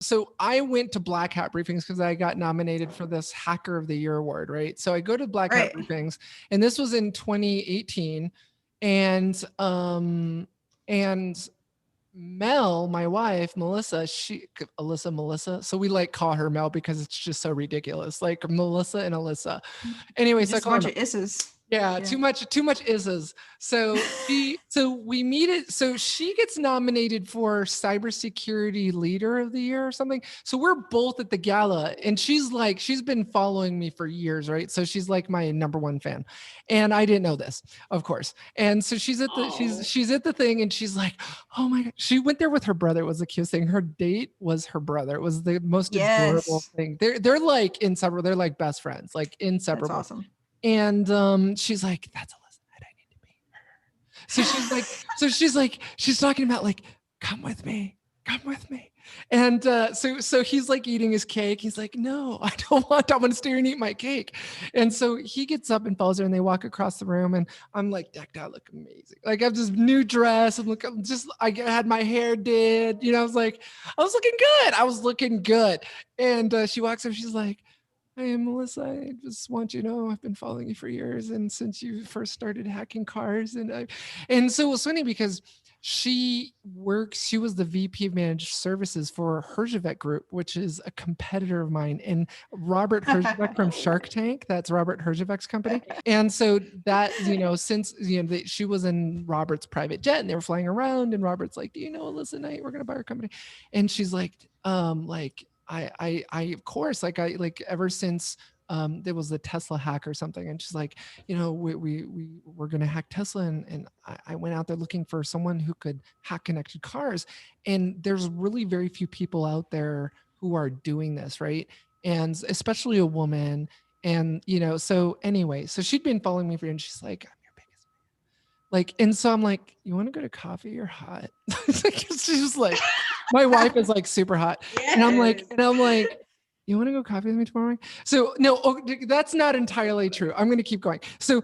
so I went to Black Hat briefings because I got nominated for this Hacker of the Year award, right? So I go to Black Hat briefings, and this was in 2018, and Mel, my wife, Melissa, Melissa. So we like call her Mel because it's just so ridiculous. Like Melissa and Alyssa. Anyway, so I call her a bunch of isses. Yeah, too much isses. So we meet it. So she gets nominated for cybersecurity leader of the year or something. So we're both at the gala, and she's been following me for years, right? So she's like my number one fan, and I didn't know this, of course. And so she's at the thing, and she's like, oh my God. She went there with her brother. It was the cutest thing. Her date was her brother. It was the most adorable thing. They're like inseparable. They're like best friends, like inseparable. That's awesome. And she's like, that's Alyssa that I need to meet her. So she's talking about like, come with me. And so he's like eating his cake. He's like, no, I want to stay here and eat my cake. And so he gets up and follows her, and they walk across the room, and I'm like decked out, look amazing. Like I have this new dress. I had my hair did, I was looking good. And she walks up, she's like, hey, Melissa, I just want you to know I've been following you for years, and since you first started hacking cars, and so it was funny because she was the VP of Managed Services for Herjavec Group, which is a competitor of mine, and Robert Herjavec from Shark Tank, that's Robert Herjavec's company. And so that, since, she was in Robert's private jet, and they were flying around, and Robert's like, do you know Alyssa Knight? We're going to buy our company. And she's like, I of course, ever since there was a Tesla hack or something, and she's like, we're gonna hack Tesla, and I went out there looking for someone who could hack connected cars, and there's really very few people out there who are doing this, right? And especially a woman, and so anyway, so she'd been following me for years, and she's like, I'm your biggest fan. And so I'm like, you want to go to coffee? You're hot. She's just like, my wife is like super hot. Yes. And I'm like, you want to go coffee with me tomorrow morning? So no, that's not entirely true. I'm going to keep going. So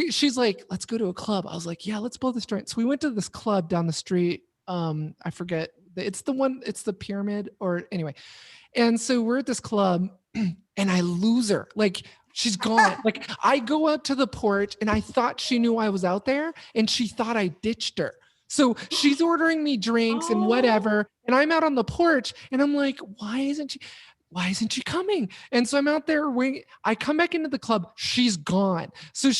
she's like, let's go to a club. I was like, yeah, let's blow this joint. So we went to this club down the street. I forget. It's the Pyramid, or anyway. And so we're at this club, and I lose her. Like, she's gone. Like, I go up to the porch, and I thought she knew I was out there, and she thought I ditched her. So she's ordering me drinks and whatever, and I'm out on the porch, and I'm like, why isn't she coming? And so I'm out there waiting. I come back into the club. She's gone. So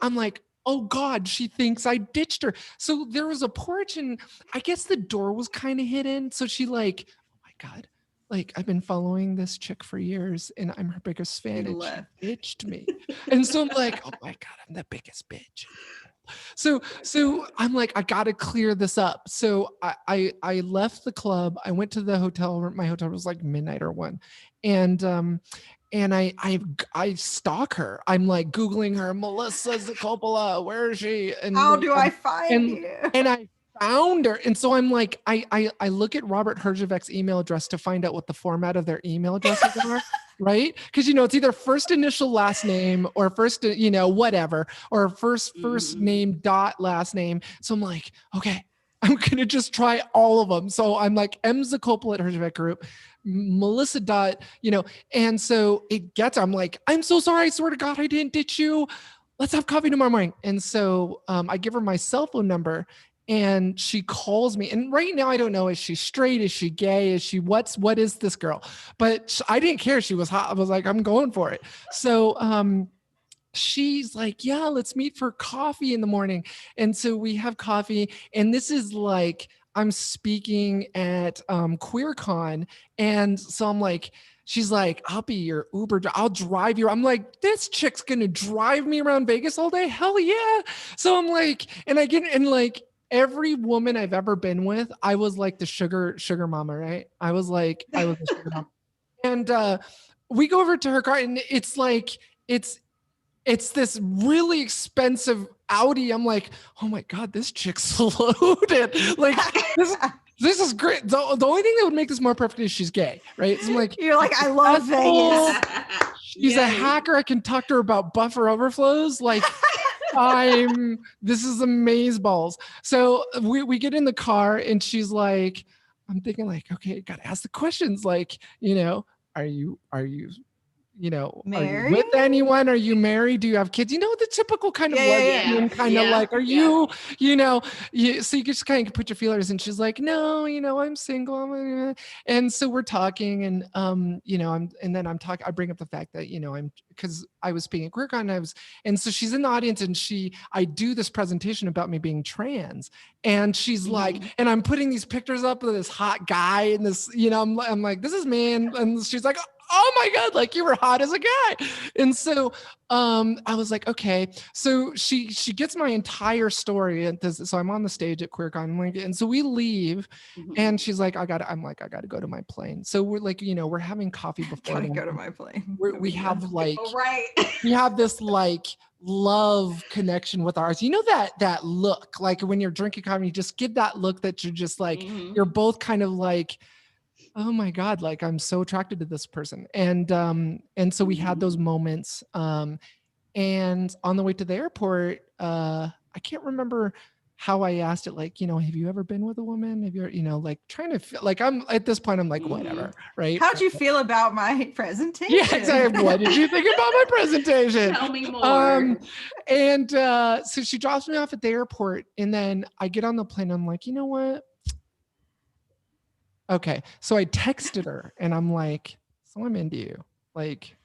I'm like, oh God, she thinks I ditched her. So there was a porch, and I guess the door was kind of hidden. So she like, oh my God, like, I've been following this chick for years, and I'm her biggest fan, and she ditched me. And so I'm like, oh my God, I'm the biggest bitch. So I'm like, I got to clear this up. So I left the club. I went to the hotel. My hotel was like midnight or 1. And I stalk her. I'm like Googling her, Melissa Coppola, where is she? And how do I find you? And I found her. And so I'm like, I look at Robert Herjavec's email address to find out what the format of their email addresses are. Right? Because, it's either first initial last name, or first, whatever, or first name dot last name. So I'm like, okay, I'm going to just try all of them. So I'm like, M. Zakopal at Herjavec Group, Melissa dot, and so it gets, I'm like, I'm so sorry. I swear to God, I didn't ditch you. Let's have coffee tomorrow morning. And so I give her my cell phone number, and she calls me. And right now, I don't know, is she straight? Is she gay? Is she, what is this girl? But I didn't care. She was hot. I was like, I'm going for it. So she's like, yeah, let's meet for coffee in the morning. And so we have coffee. And this is like, I'm speaking at QueerCon. And so I'm like, she's like, I'll be your Uber. I'll drive you. I'm like, this chick's going to drive me around Vegas all day? Hell yeah. So I'm like, and I get, and like, every woman I've ever been with, I was like the sugar mama, right? I was the sugar mama. And we go over to her car, and it's like, it's this really expensive Audi. I'm like, oh my God, this chick's loaded. Like, this is great. The only thing that would make this more perfect is she's gay, right? So I'm like, you're like, I love Vegas. She's a hacker. I can talk to her about buffer overflows. Like, this is amazeballs. So we get in the car, and she's like, I'm thinking like, okay, gotta ask the questions. Like, you know, are you, you know, are you with Married? anyone? Are you married? Do you have kids? You know, the typical kind of lesbian kind of like, are you, you know, so you just kind of put your feelers. And she's like, no, you know, I'm single. And so we're talking and, you know, I bring up the fact that, you know, because I was speaking at QueerCon and so she's in the audience and I do this presentation about me being trans and she's like, and I'm putting these pictures up of this hot guy and this, you know, I'm like, this is me. And she's like, oh my God, like you were hot as a guy. And so I was like, okay. So she gets my entire story. And so I'm on the stage at QueerCon. And so we leave and she's like, I gotta go to my plane. So we're like, you know, we're having coffee before. Gotta go to my plane. We have like, we have this like love connection with ours. You know, that look, like when you're drinking coffee, you just give that look that you're just like, you're both kind of like, oh my God, like I'm so attracted to this person. And so we had those moments. And on the way to the airport, I can't remember how I asked it, like, you know, have you ever been with a woman? Have you, you know, like trying to feel like I'm at this point, I'm like, whatever. Right. How'd you feel about my presentation? Yeah, exactly. What did you think about my presentation? Tell me more. And so she drops me off at the airport and then I get on the plane. I'm like, you know what? Okay. So I texted her and I'm like, so I'm into you. Like,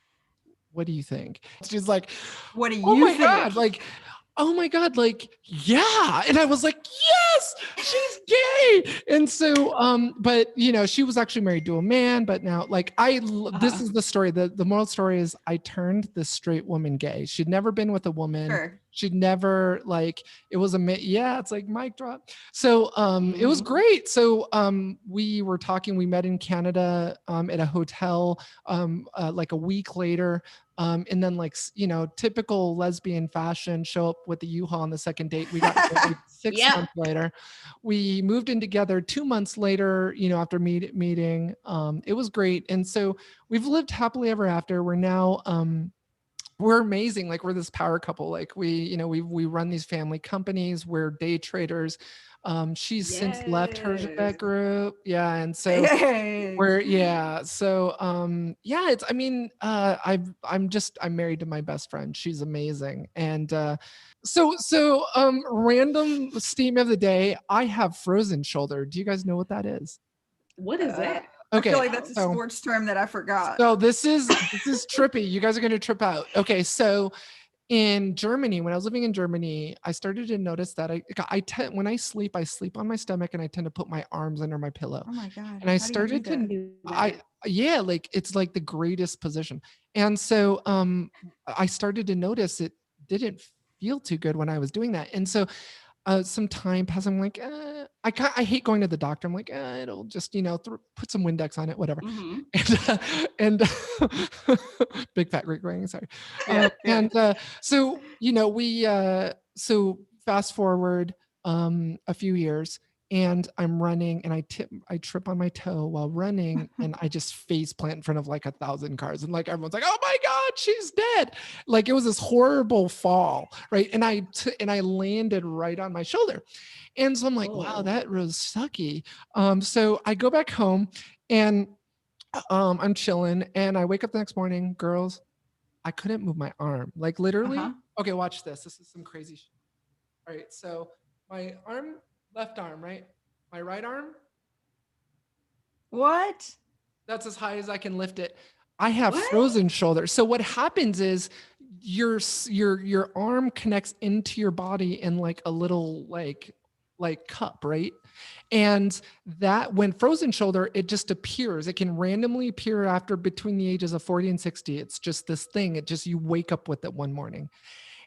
what do you think? She's like, what do you oh my think? God, like, oh my God, like, yeah. And I was like, yes, she's gay. And so, but you know, she was actually married to a man, but now like this is the story. The moral story is I turned this straight woman gay. She'd never been with a woman. Sure. She'd never like, it was it's like mic drop. So it was great. So we were talking, we met in Canada at a hotel like a week later. And then like, you know, typical lesbian fashion, show up with the U-Haul on the second date. We got married 6 months later. We moved in together 2 months later, you know, after meeting. It was great. And so we've lived happily ever after. We're now, we're amazing. Like we're this power couple. Like we run these family companies. We're day traders. She's since left that group. Yeah. And so it's, I mean, I'm married to my best friend. She's amazing. And, so random statement of the day. I have frozen shoulder. Do you guys know what that is? What is that? Okay. I feel like that's a sports term that I forgot. So this is trippy. You guys are going to trip out. Okay. So in Germany, when I was living in Germany, I started to notice that when I sleep on my stomach and I tend to put my arms under my pillow. Oh my God. And I started like, it's like the greatest position. And so I started to notice it didn't feel too good when I was doing that. And so some time passed. I'm like, I hate going to the doctor. I'm like, it'll just, you know, put some Windex on it, whatever. And big fat great ring. Sorry. And so, you know, so fast forward a few years and I'm running and I trip on my toe while running and I just face plant in front of like 1,000 cars and like everyone's like, oh my God, she's dead. Like it was this horrible fall, right? And I landed right on my shoulder. And so I'm like, wow, that was sucky. So I go back home and I'm chilling and I wake up the next morning, girls, I couldn't move my arm. Like literally. Okay, watch this. This is some crazy shit. All right, so my arm, left arm, right? My right arm. What? That's as high as I can lift it. I have frozen shoulder. So what happens is your arm connects into your body in like a little like cup, right? And that when frozen shoulder, it just appears. It can randomly appear after between the ages of 40 and 60. It's just this thing. It just, you wake up with it one morning.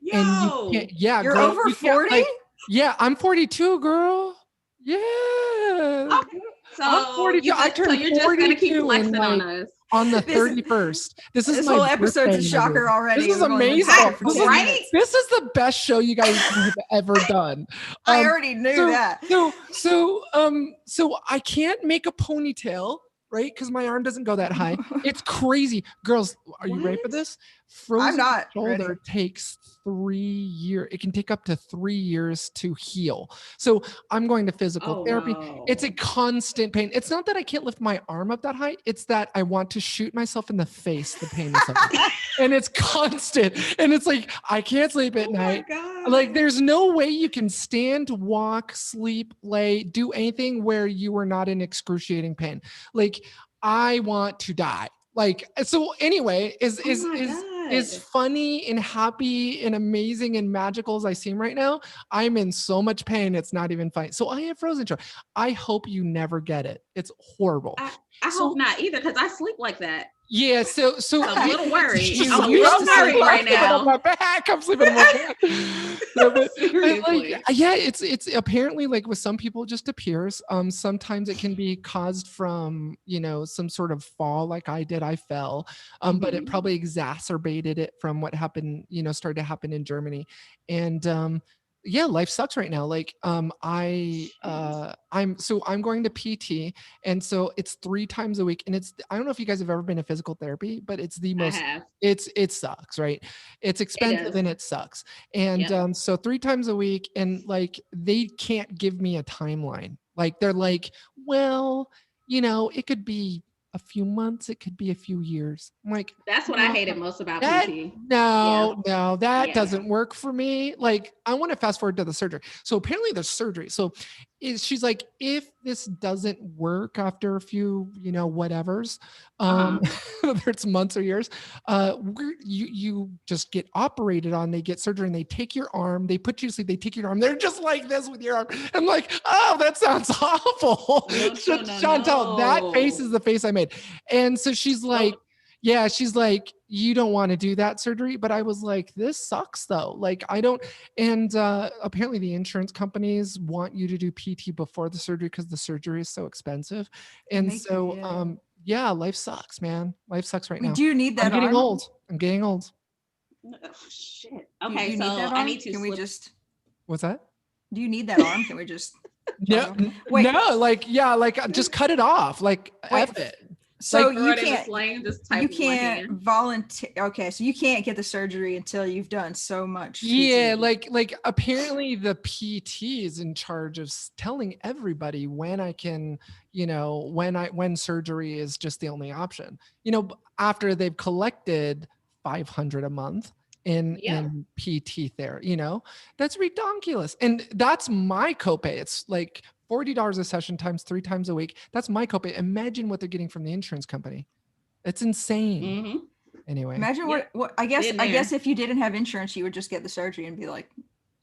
Yo, and you can't, you're girl, over 40? Like, yeah, I'm 42, girl. Yeah. Okay. So I'm 42. I turned you're just gonna keep flexing on us. On the 31st. This whole episode's a shocker already. This is amazing. Right? This is the best show you guys have ever done. I already knew that. So I can't make a ponytail, right? Because my arm doesn't go that high. It's crazy. Girls, are you ready for this? Frozen not shoulder ready. takes 3 years. It can take up to 3 years to heal. So I'm going to physical Oh therapy. no. It's a constant pain. It's not that I can't lift my arm up that high. It's that I want to shoot myself in the face. The pain is so much. And it's constant. And it's like, I can't sleep at Oh night. my God. Like there's no way you can stand, walk, sleep, lay, do anything where you are not in excruciating pain. Like I want to die. Like, so anyway, Oh my is God. funny and happy and amazing and magical as I seem right now. I'm in so much pain. It's not even funny. So I have frozen shoulder. I hope you never get it. It's horrible. I So- hope not either, because I sleep like that. Yeah, so I'm a little worried. You I'm a used little to sleep worried like right that on now. my back. I'm sleeping on my back. No, but Seriously. like, yeah, it's apparently like with some people it just appears. Sometimes it can be caused from, you know, some sort of fall like I did. I fell. But it Mhm. probably exacerbated it from what happened, you know, started to happen in Germany. And yeah, life sucks right now. Like I'm going to PT, and so it's 3 times a week, and it's, I don't know if you guys have ever been to physical therapy, but it's the I most, have. it sucks, right? It's expensive does. and it sucks. And Yep. so 3 times a week, and like they can't give me a timeline. Like they're like, well, you know, it could be a few months, it could be a few years. I'm like, That's what I hated most about that PT. no, that Yeah. doesn't work for me. Like I want to fast forward to the surgery. So apparently there's surgery. So she's like, if this doesn't work after a few, you know, whatevers, whether it's months or years, you just get operated on. They get surgery and they take your arm, they put you to sleep, they take your arm, they're just like this with your arm. I'm like, oh, that sounds awful. No, Chantel, that face is the face I made. And so she's like, yeah, she's like, you don't want to do that surgery. But I was like, this sucks though. Like I don't, and apparently the insurance companies want you to do PT before the surgery because the surgery is so expensive. And They do, so yeah. yeah, life sucks, man. Life sucks right We now. do need that I'm getting arm. old. I'm getting old. Oh, shit. Do Okay, you so need that I arm? need to Can we slip. just? What's that? Do you need that arm? Can we just? No, Wait. no, like, yeah, like just cut it off. Like, Wait. F it. So Throw you it in the can't. sling, just type You with one can't hand. volunteer. Okay, so you can't get the surgery until you've done so much. Yeah, PT. like apparently the PT is in charge of telling everybody when I can, you know, when surgery is just the only option. You know, after they've collected $500 a month in PT therapy, you know, that's ridiculous. And that's my copay. It's like $40 a session times 3 times a week. That's my copay. Imagine what they're getting from the insurance company. It's insane. Mm-hmm. Anyway. Imagine Yep. what I guess. Been I guess there. if you didn't have insurance, you would just get the surgery and be like,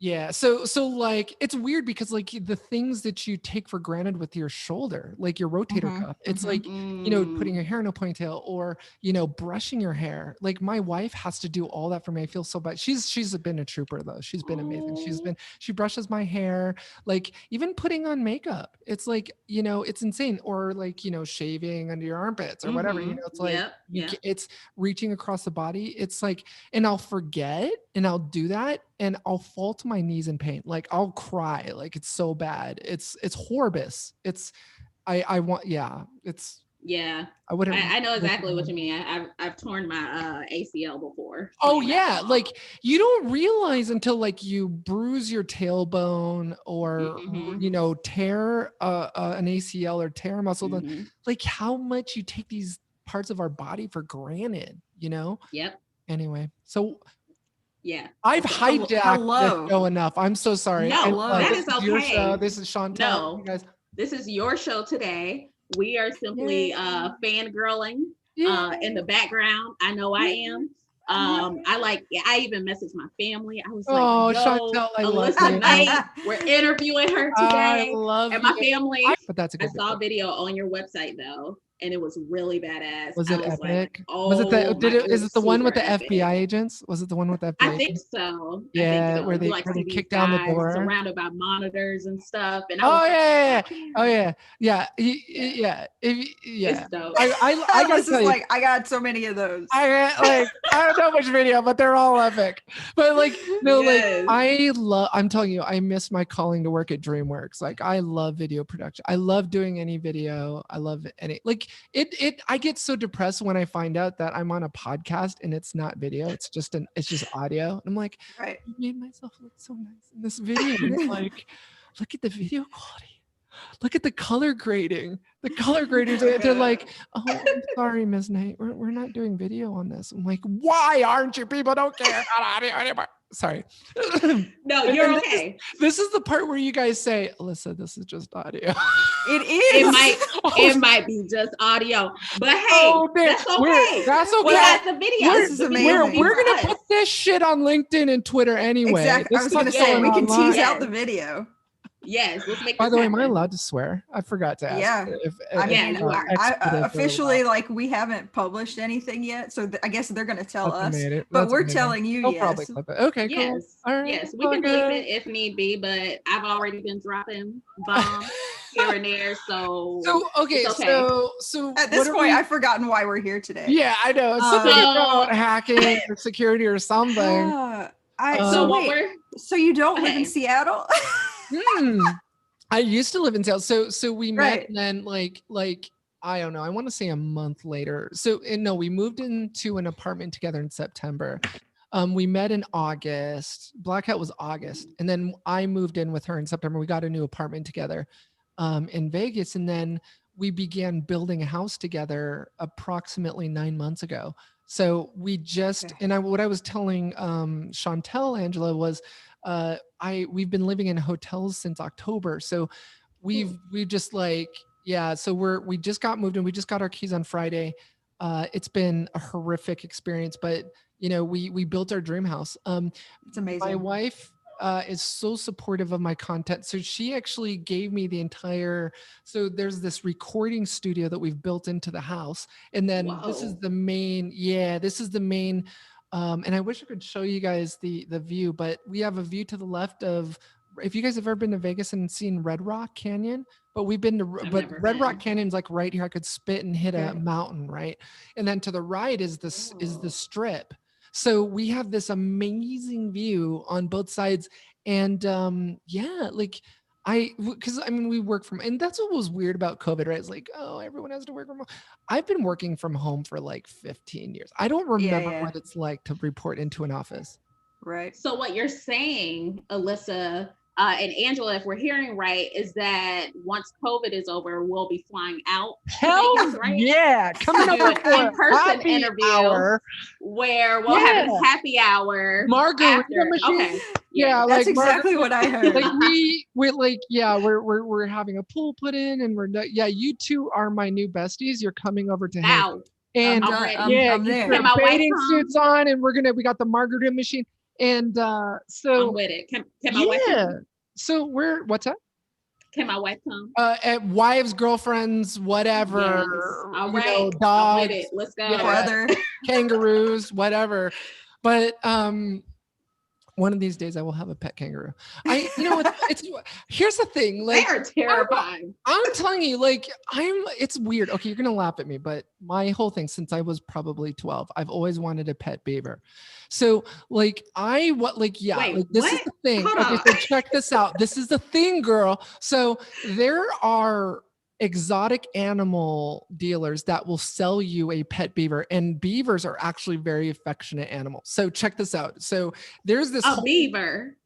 Yeah. So like it's weird because like the things that you take for granted with your shoulder, like your rotator Mhm, cuff, it's mhm. like, you know, putting your hair in a ponytail or, you know, brushing your hair. Like my wife has to do all that for me. I feel so bad. She's been a trooper though. She's been amazing. She brushes my hair, like even putting on makeup. It's like, you know, it's insane. Or like, you know, shaving under your armpits or whatever, you know, it's like, it's reaching across the body. It's like, and I'll forget and I'll do that and I'll fall to my knees in pain. Like I'll cry. Like it's so bad. It's horrible. It's I want, yeah, it's, Yeah, I wouldn't. I know exactly what you mean. I've torn my ACL before. Oh playing yeah, basketball. like you don't realize until like you bruise your tailbone or Mhm. you know tear an ACL or tear a muscle, Mhm. like how much you take these parts of our body for granted, you know? Yep. Anyway, so Yeah. I've hijacked this show enough. I'm so sorry. No, Hello. that This is your okay. show. This is Chantel. No. You guys. This is your show today. We are simply fangirling in the background. I know I am. I even messaged my family. I was like, Oh, yo, Chantel, I love Alyssa you. Knight, we're interviewing her I today. love And my you. family, But that's a I good saw a video. video on your website though, and it was really badass. Was I it was epic? like, oh, Was it the is it the one with super the epic. FBI agents? Was it the one with the FBI I think agents? so. Yeah, I think so. where they see these kick down the guys door. surrounded by monitors and stuff. And I Oh was like, yeah, okay. oh yeah, yeah, yeah. It's dope. I gotta tell you, like, I got so many of those. I don't know which video, but they're all epic. But like, no, Yes. like I'm telling you, I miss my calling to work at DreamWorks. Like I love video production. I love doing any video. I love any, like I get so depressed when I find out that I'm on a podcast and it's not video. It's just audio. And I'm like, Right. I made myself look so nice in this video. It's like, look at the video quality. Look at the color grading. The color graders, they're like, oh, I'm sorry, Ms. Knight. We're not doing video on this. I'm like, why aren't you? People don't care about audio anymore. Sorry. No, you're okay. This is the part where you guys say, Alyssa, this is just audio. It is. It might be just audio, but hey, that's okay. That's okay. We got the video. This is amazing. We're gonna put this shit on LinkedIn and Twitter anyway. Exactly. I was going to say we can tease out the video. Yes, let's make. By the way, am I allowed to swear? I forgot to ask. Yeah, you are. I officially, like, we haven't published anything yet, so I guess they're going to tell us. But we're telling you, I'll yes. probably clip it. Okay, cool. Yes, all right. Yes, we can leave it if need be, but I've already been dropping bombs here and there, so okay. So at this point, I've forgotten why we're here today. Yeah, I know. It's something about hacking or security or something. So you don't live in Seattle? I used to live in Seattle. So we met and then like I don't know, I want to say a month later. We moved into an apartment together in September. We met in August. Black Hat was August. And then I moved in with her in September. We got a new apartment together in Vegas. And then we began building a house together approximately 9 months ago. So we just, what I was telling Chantel, Angela, was we've been living in hotels since October. So we just like, so we just got moved and we just got our keys on Friday. It's been a horrific experience, but we built our dream house. It's amazing. My wife is so supportive of my content. So she actually gave me so there's this recording studio that we've built into the house. And then this is the main, and I wish I could show you guys the view, but we have a view to the left of, if you guys have ever been to Vegas and seen Red Rock Canyon, but we've been to, Red Rock Canyon's like right here. I could spit and hit a mountain, right? And then to the right is the strip. So we have this amazing view on both sides. And because we work from, and that's what was weird about COVID, right? It's like, oh, everyone has to work from home. I've been working from home for like 15 years. I don't remember what it's like to report into an office. Right. So what you're saying, Alyssa, and Angela, if we're hearing right, is that once COVID is over, we'll be flying out. Hell yeah. Coming up an in-person interview where we'll have a happy hour. Margarita machine. Okay. Yeah, that's exactly what I heard. Like we're having a pool put in, and you two are my new besties. You're coming over to hang. And I'm there. Get my bathing suits on, and we got the margarita machine. And so I'm with it. Can my wife come? So what's that? Can my wife come? At wives, girlfriends, whatever. Yes. All right. Dogs. I'm with it. Let's go. Brother. Kangaroos, whatever. But one of these days I will have a pet kangaroo. Here's the thing. Like, they are terrifying. I'm telling you, it's weird. Okay, you're gonna laugh at me, but my whole thing since I was probably 12, I've always wanted a pet beaver. So this is the thing. Okay, so check this out. This is the thing, girl. So there are exotic animal dealers that will sell you a pet beaver, and beavers are actually very affectionate animals. So check this out. So there's this beaver.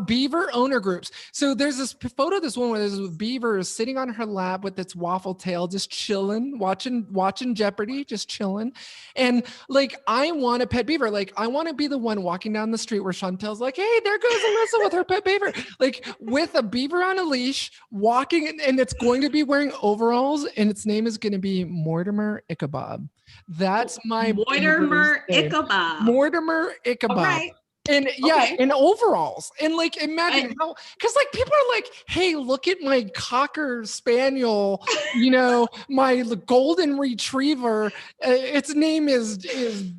Beaver owner groups. So there's this photo of this one where there's a beaver sitting on her lap with its waffle tail, just chilling, watching Jeopardy, just chilling. And I want a pet beaver. I want to be the one walking down the street where Chantel's like, hey, there goes Alyssa with her pet beaver, with a beaver on a leash, walking, and it's going to be wearing overalls, and its name is going to be Mortimer Ichabod. That's my Mortimer Ichabod. Mortimer Ichabod. All right. And in overalls. And imagine how, because people are like, hey, look at my Cocker Spaniel, my golden retriever. Its name is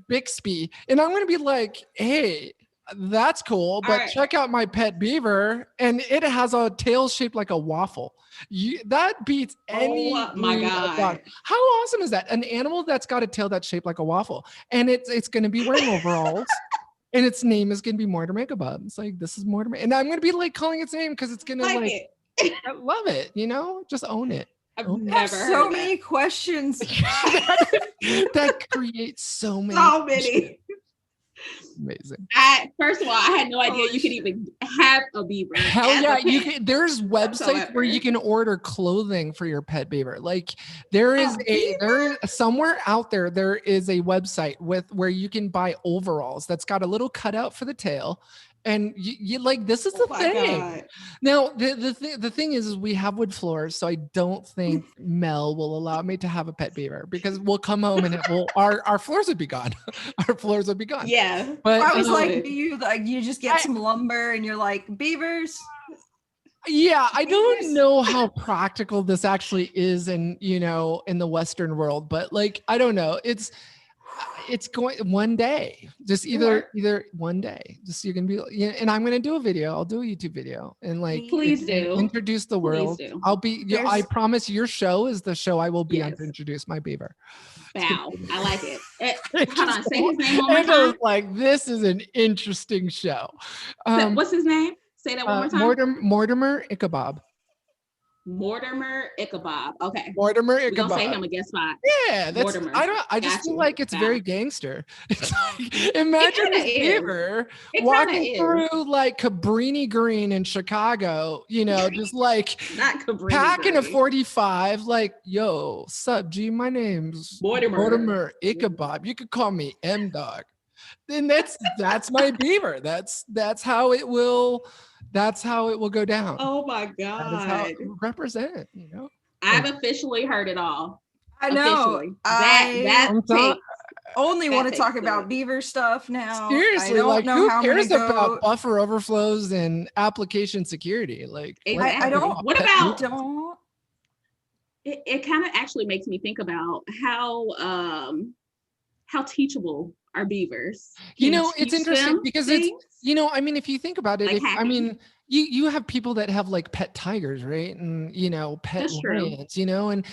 Bixby. And I'm going to be like, hey, that's cool. But check out my pet beaver. And it has a tail shaped like a waffle. That beats any. Oh my God. How awesome is that? An animal that's got a tail that's shaped like a waffle. And it's going to be wearing overalls. And its name is going to be Mortimer Ichabod. It's like, this is Mortimer. And I'm going to be calling its name because it's going to I love it, just own it. I've Oh. never heard so of many questions. That creates so many. So many. Amazing. First of all, I had no idea Holy you could even have a beaver. Hell as a yeah, you pet can. There's websites where you can order clothing for your pet beaver. Like there is somewhere out there. There is a website where you can buy overalls that's got a little cutout for the tail. And you like, this is the thing. God. Now, the thing is we have wood floors, so I don't think Mel will allow me to have a pet beaver because we'll come home and our floors would be gone. Our floors would be gone. Yeah. But I was like, you just get some lumber and you're like, beavers? Yeah, I don't know how practical this actually is in the Western world, but like, I don't know. It's going one day, just either one day, just you're gonna be, and I'm gonna do a video. I'll do a YouTube video and like, please do introduce the world. I'll be, I promise your show is the show I will be on to introduce my beaver. Wow, I like it. Hold on, say his name one more time. Like, this is an interesting show. What's his name? Say that one more time. Mortimer Ichabod. Mortimer Ichabod. Okay. Mortimer Ichabod. We're gonna say him a guest spot. Yeah, that's Mortimer. I just feel like it's very gangster. It's like, imagine a beaver walking through like Cabrini Green in Chicago, just like not Cabrini packing Green. a 45, like, yo, sup, G, my name's Mortimer Ichabod. You could call me M Dog. Then that's my beaver. That's how it will. That's how it will go down. Oh my God. That is how it will represent, I've officially heard it all. I know. That only want to talk about beaver stuff now. Seriously, like, who cares about buffer overflows and application security? Like, exactly. I don't. What about? Don't. It kind of actually makes me think about how teachable are beavers. It's interesting because things? If you think about it, you have people that have like pet tigers, right? And pet lions, and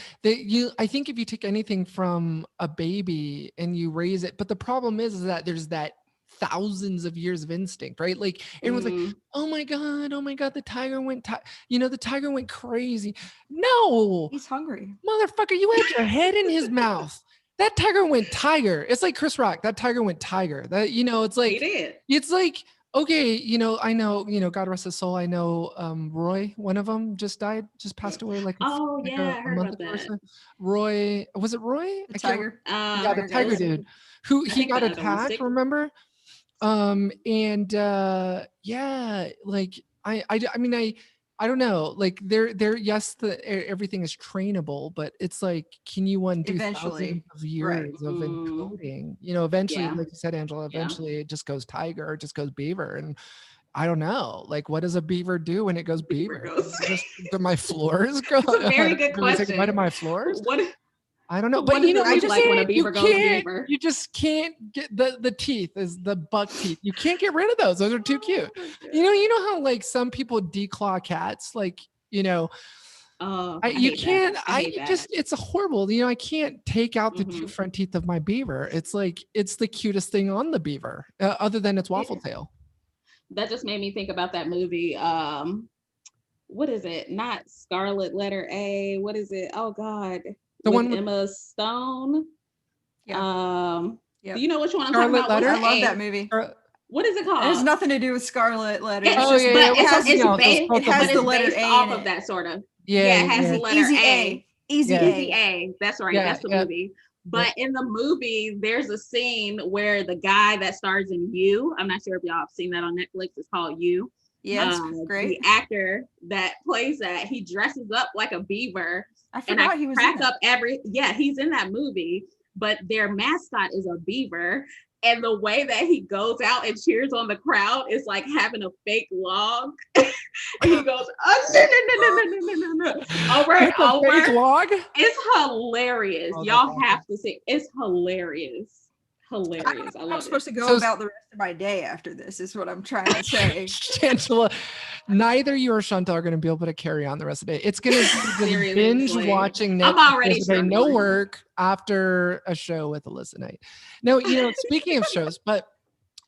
I think if you take anything from a baby and you raise it, but the problem is that there's that thousands of years of instinct, right? Like everyone's like, oh my god, the tiger went the tiger went crazy. No, he's hungry, motherfucker. You had your head in his mouth. That tiger went tiger. It's like Chris Rock. That tiger went tiger. That it's like, he did. It's like, okay, I know, God rest his soul. I know Roy, one of them just passed away like I heard about that. Roy, was it Roy? The tiger. The tiger dude who he got attacked, remember? I don't know, like yes, everything is trainable, but it's like, can you undo thousands of years of encoding? Eventually, like you said, Angela, eventually it just goes tiger or it just goes beaver. And I don't know, like, what does a beaver do when it goes beaver? Do my floors go? It's a very good question. What do my floors? What? I don't know, but when a beaver goes beaver. You just can't get the teeth, is the buck teeth. You can't get rid of those. Those are too cute. You know how like some people declaw cats, like, it's a horrible, I can't take out the two front teeth of my beaver. It's like, it's the cutest thing on the beaver, other than its waffle tail. That just made me think about that movie. What is it? Not Scarlet Letter A. What is it? Oh God. The one with Emma Stone. Yeah. Do you know which one I'm Scarlet talking about? Letter? I love that movie. What is it called? It has nothing to do with Scarlet Letter. It has the letter A off of that, sort of. It has the letter A. Easy A. That's right. That's the movie. But in the movie, there's a scene where the guy that stars in You, I'm not sure if y'all have seen that on Netflix, it's called You. Yes, great. The actor that plays that, he dresses up like a beaver. I forgot he was in that. He's in that movie, but their mascot is a beaver. And the way that he goes out and cheers on the crowd is like having a fake log. And he goes, oh, no. Over. Fake log? It's hilarious. Y'all have to see. It's hilarious. Hilarious. I'm supposed to go about the rest of my day after this, is what I'm trying to say. Angela, neither you or Chantal are going to be able to carry on the rest of the day. It's going to be binge watching Netflix. I'm already struggling. No work after a show with Alissa Night. No, speaking of shows, but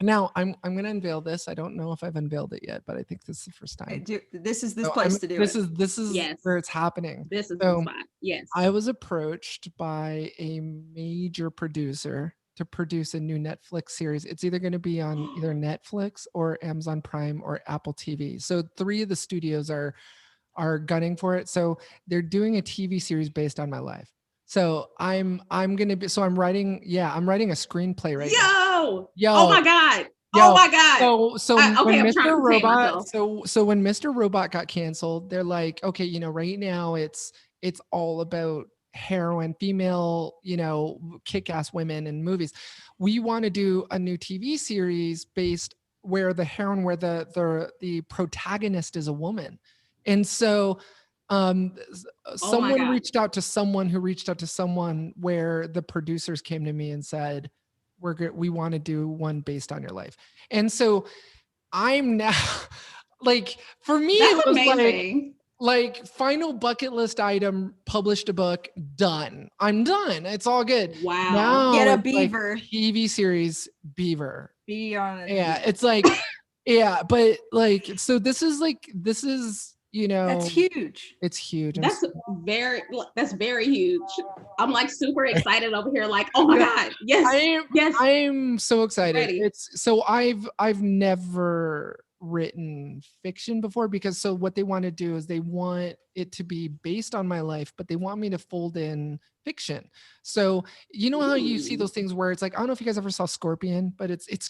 Now I'm going to unveil this. I don't know if I've unveiled it yet, but I think this is the first time. This is this place to do this it. This is yes. where it's happening. This is the spot. Yes. I was approached by a major producer to produce a new Netflix series. It's either going to be on either Netflix or Amazon Prime or Apple TV. So 3 of the studios are gunning for it. So they're doing a TV series based on my life. So I'm writing a screenplay right now. Yo. Oh my God. Oh my God. So when Mr. Robot, so when Mr. Robot got canceled, they're like, okay, you know, right now it's all about heroine, female, you know, kick-ass women in movies. We want to do a new TV series based where the heroine, where the protagonist is a woman. And so someone reached out to someone who reached out to someone where the producers came to me and said, we want to do one based on your life. And so I'm now like, for me, that's it was amazing. like final bucket list item, published a book, done. I'm done. It's all good. Wow. Now get a beaver. Like TV series, beaver. Be on it. Yeah. It's like, yeah, but like, so this is, you know, that's huge. It's huge. That's very huge. I'm like super excited over here. Like, oh my God. Yes. I'm so excited. Ready. I've never written fiction before, because so what they want to do is they want it to be based on my life, but they want me to fold in fiction. So you know how you see those things where it's like, I don't know if you guys ever saw Scorpion, but it's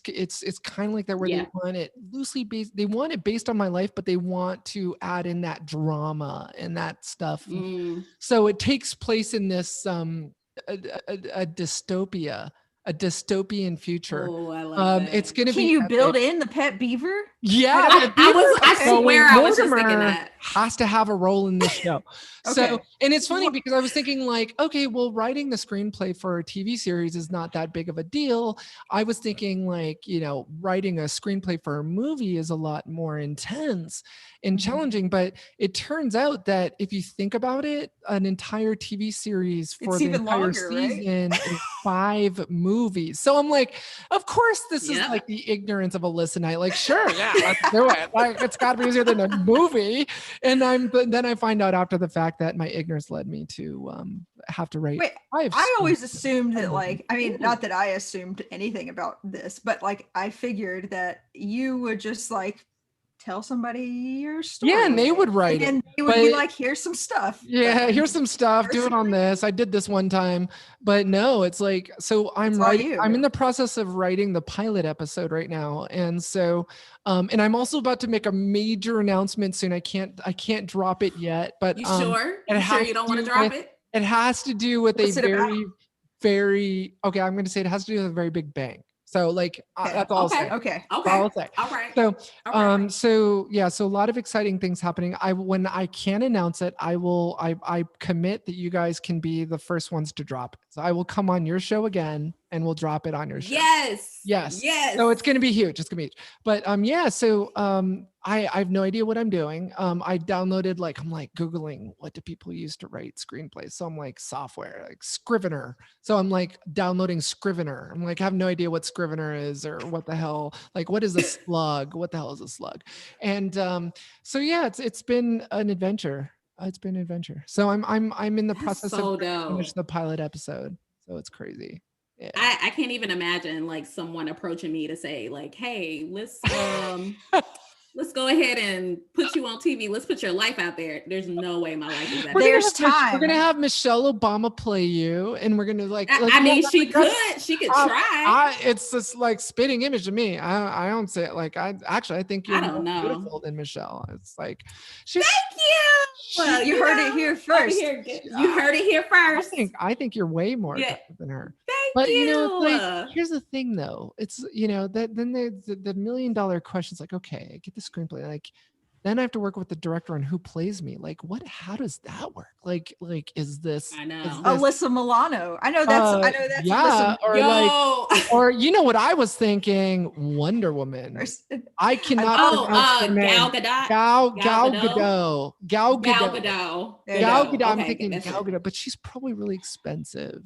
kind of like that, where they want it loosely based, they want it based on my life, but they want to add in that drama and that stuff. So it takes place in this a dystopia, a dystopian future. Oh, I love that. It's gonna Can you build in the pet beaver? Yeah, I swear I was just thinking that has to have a role in this show. So, and it's funny because I was thinking like, okay, well, writing the screenplay for a TV series is not that big of a deal. I was thinking like, you know, writing a screenplay for a movie is a lot more intense and challenging. But it turns out that if you think about it, an entire TV series for the entire season is 5 movies. So I'm like, of course, this is like the ignorance of Alissa and I. Like, sure, yeah, let's do it. Like, it's got to be easier than a movie. And then I find out after the fact that my ignorance led me to have to write. Wait, I always assumed that, like, I mean, not that I assumed anything about this, but like I figured that you would just like tell somebody your story. Yeah, and they would write and they would be like, here's some stuff. Yeah, here's some stuff. Do it on this. I did this one time. But no, it's like, so I'm in the process of writing the pilot episode right now. And so and I'm also about to make a major announcement soon. I can't drop it yet, but you sure? You sure you don't want to drop it? It has to do with very okay, I'm going to say it has to do with a very big bang. So like that's all I'll say. Okay. All right. So so yeah, so a lot of exciting things happening. When I can announce it, I commit that you guys can be the first ones to drop it. So I will come on your show again and we'll drop it on your show. Yes. So it's gonna be huge. It's gonna be huge. But so I have no idea what I'm doing. I downloaded, like, I'm like Googling what do people use to write screenplays. So I'm like software, like Scrivener. So I'm like downloading Scrivener. I'm like, I have no idea what Scrivener is or what the hell, like, what is a slug? What the hell is a slug? And so yeah, it's been an adventure. It's been an adventure. So I'm in the process of finish the pilot episode. So it's crazy. Yeah. I can't even imagine like someone approaching me to say like, hey, let's go ahead and put you on TV. Let's put your life out there. There's no way my life is that. There's time. We're gonna have Michelle Obama play you, and we're gonna like. I mean, she could try. It's just like spitting image to me. I don't say it like I think you're more beautiful than Michelle. It's like Thank you. Well, you heard it here first. You heard it here first. I think you're way more than her. Thank you. You know, like, here's the thing though. It's, you know, that then the $1 million question is like, okay, I get the screenplay. Like, then I have to work with the director on who plays me. Like, how does that work? Like, is this? I know. Alyssa Milano. I know that's. Yeah. Or you know what I was thinking? Wonder Woman. I cannot. Gal Gadot. Gal Gadot. Gal Gadot. I'm thinking Gal Gadot, but she's probably really expensive.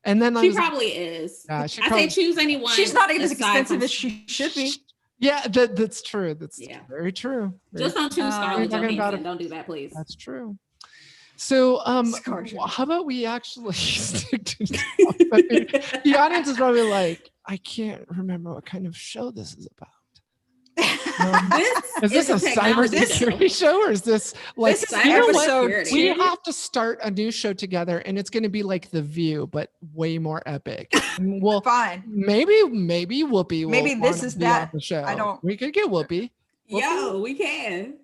And then she probably is. I say choose anyone. She's not even as expensive as she should be. Yeah, that's true. That's very true. Just don't choose Scarlett Johansson. Don't do that, please. That's true. So, how about we actually stick to the audience is probably like, I can't remember what kind of show this is about. Is this a cybersecurity show, or is this like, this is episode 2? We have to start a new show together, and it's going to be like The View, but way more epic. Well, fine. Maybe Whoopi. Maybe this is that. The show. We could get Whoopi. Yo, we can.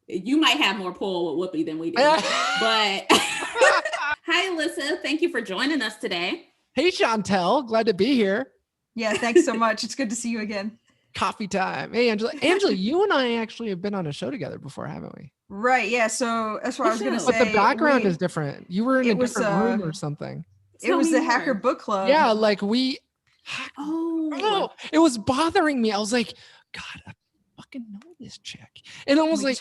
You might have more pull with Whoopi than we do, but hi, Alissa. Thank you for joining us today. Hey, Chantel. Glad to be here. Yeah, thanks so much. It's good to see you again. Coffee time. Hey, Angela. Angela, you and I actually have been on a show together before, haven't we? Right. Yeah. So that's what I was going to say. But the background is different. You were in a different room or something. It was the Hacker Book Club. Yeah. Like it was bothering me. I was like, God, I fucking know this chick. And I was like,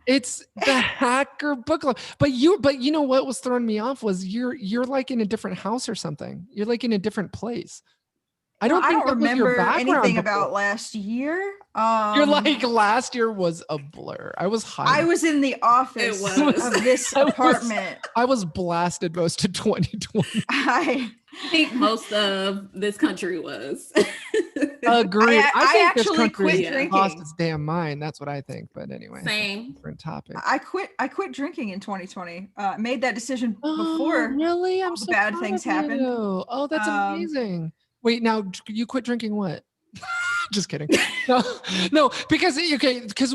it's the Hacker Book Club. But you know what was throwing me off was you're like in a different house or something. You're like in a different place. I don't remember anything about last year. You're like, last year was a blur. I was high. I was in the office of this apartment. I was blasted most of 2020. I think most of this country was. Agreed. I think actually this country quit drinking. Lost its damn mind. That's what I think. But anyway, same. Different topic. I quit drinking in 2020. Made that decision before. Really? I'm so bad things happened. Oh, that's amazing. Wait, now you quit drinking what? Just kidding. No, because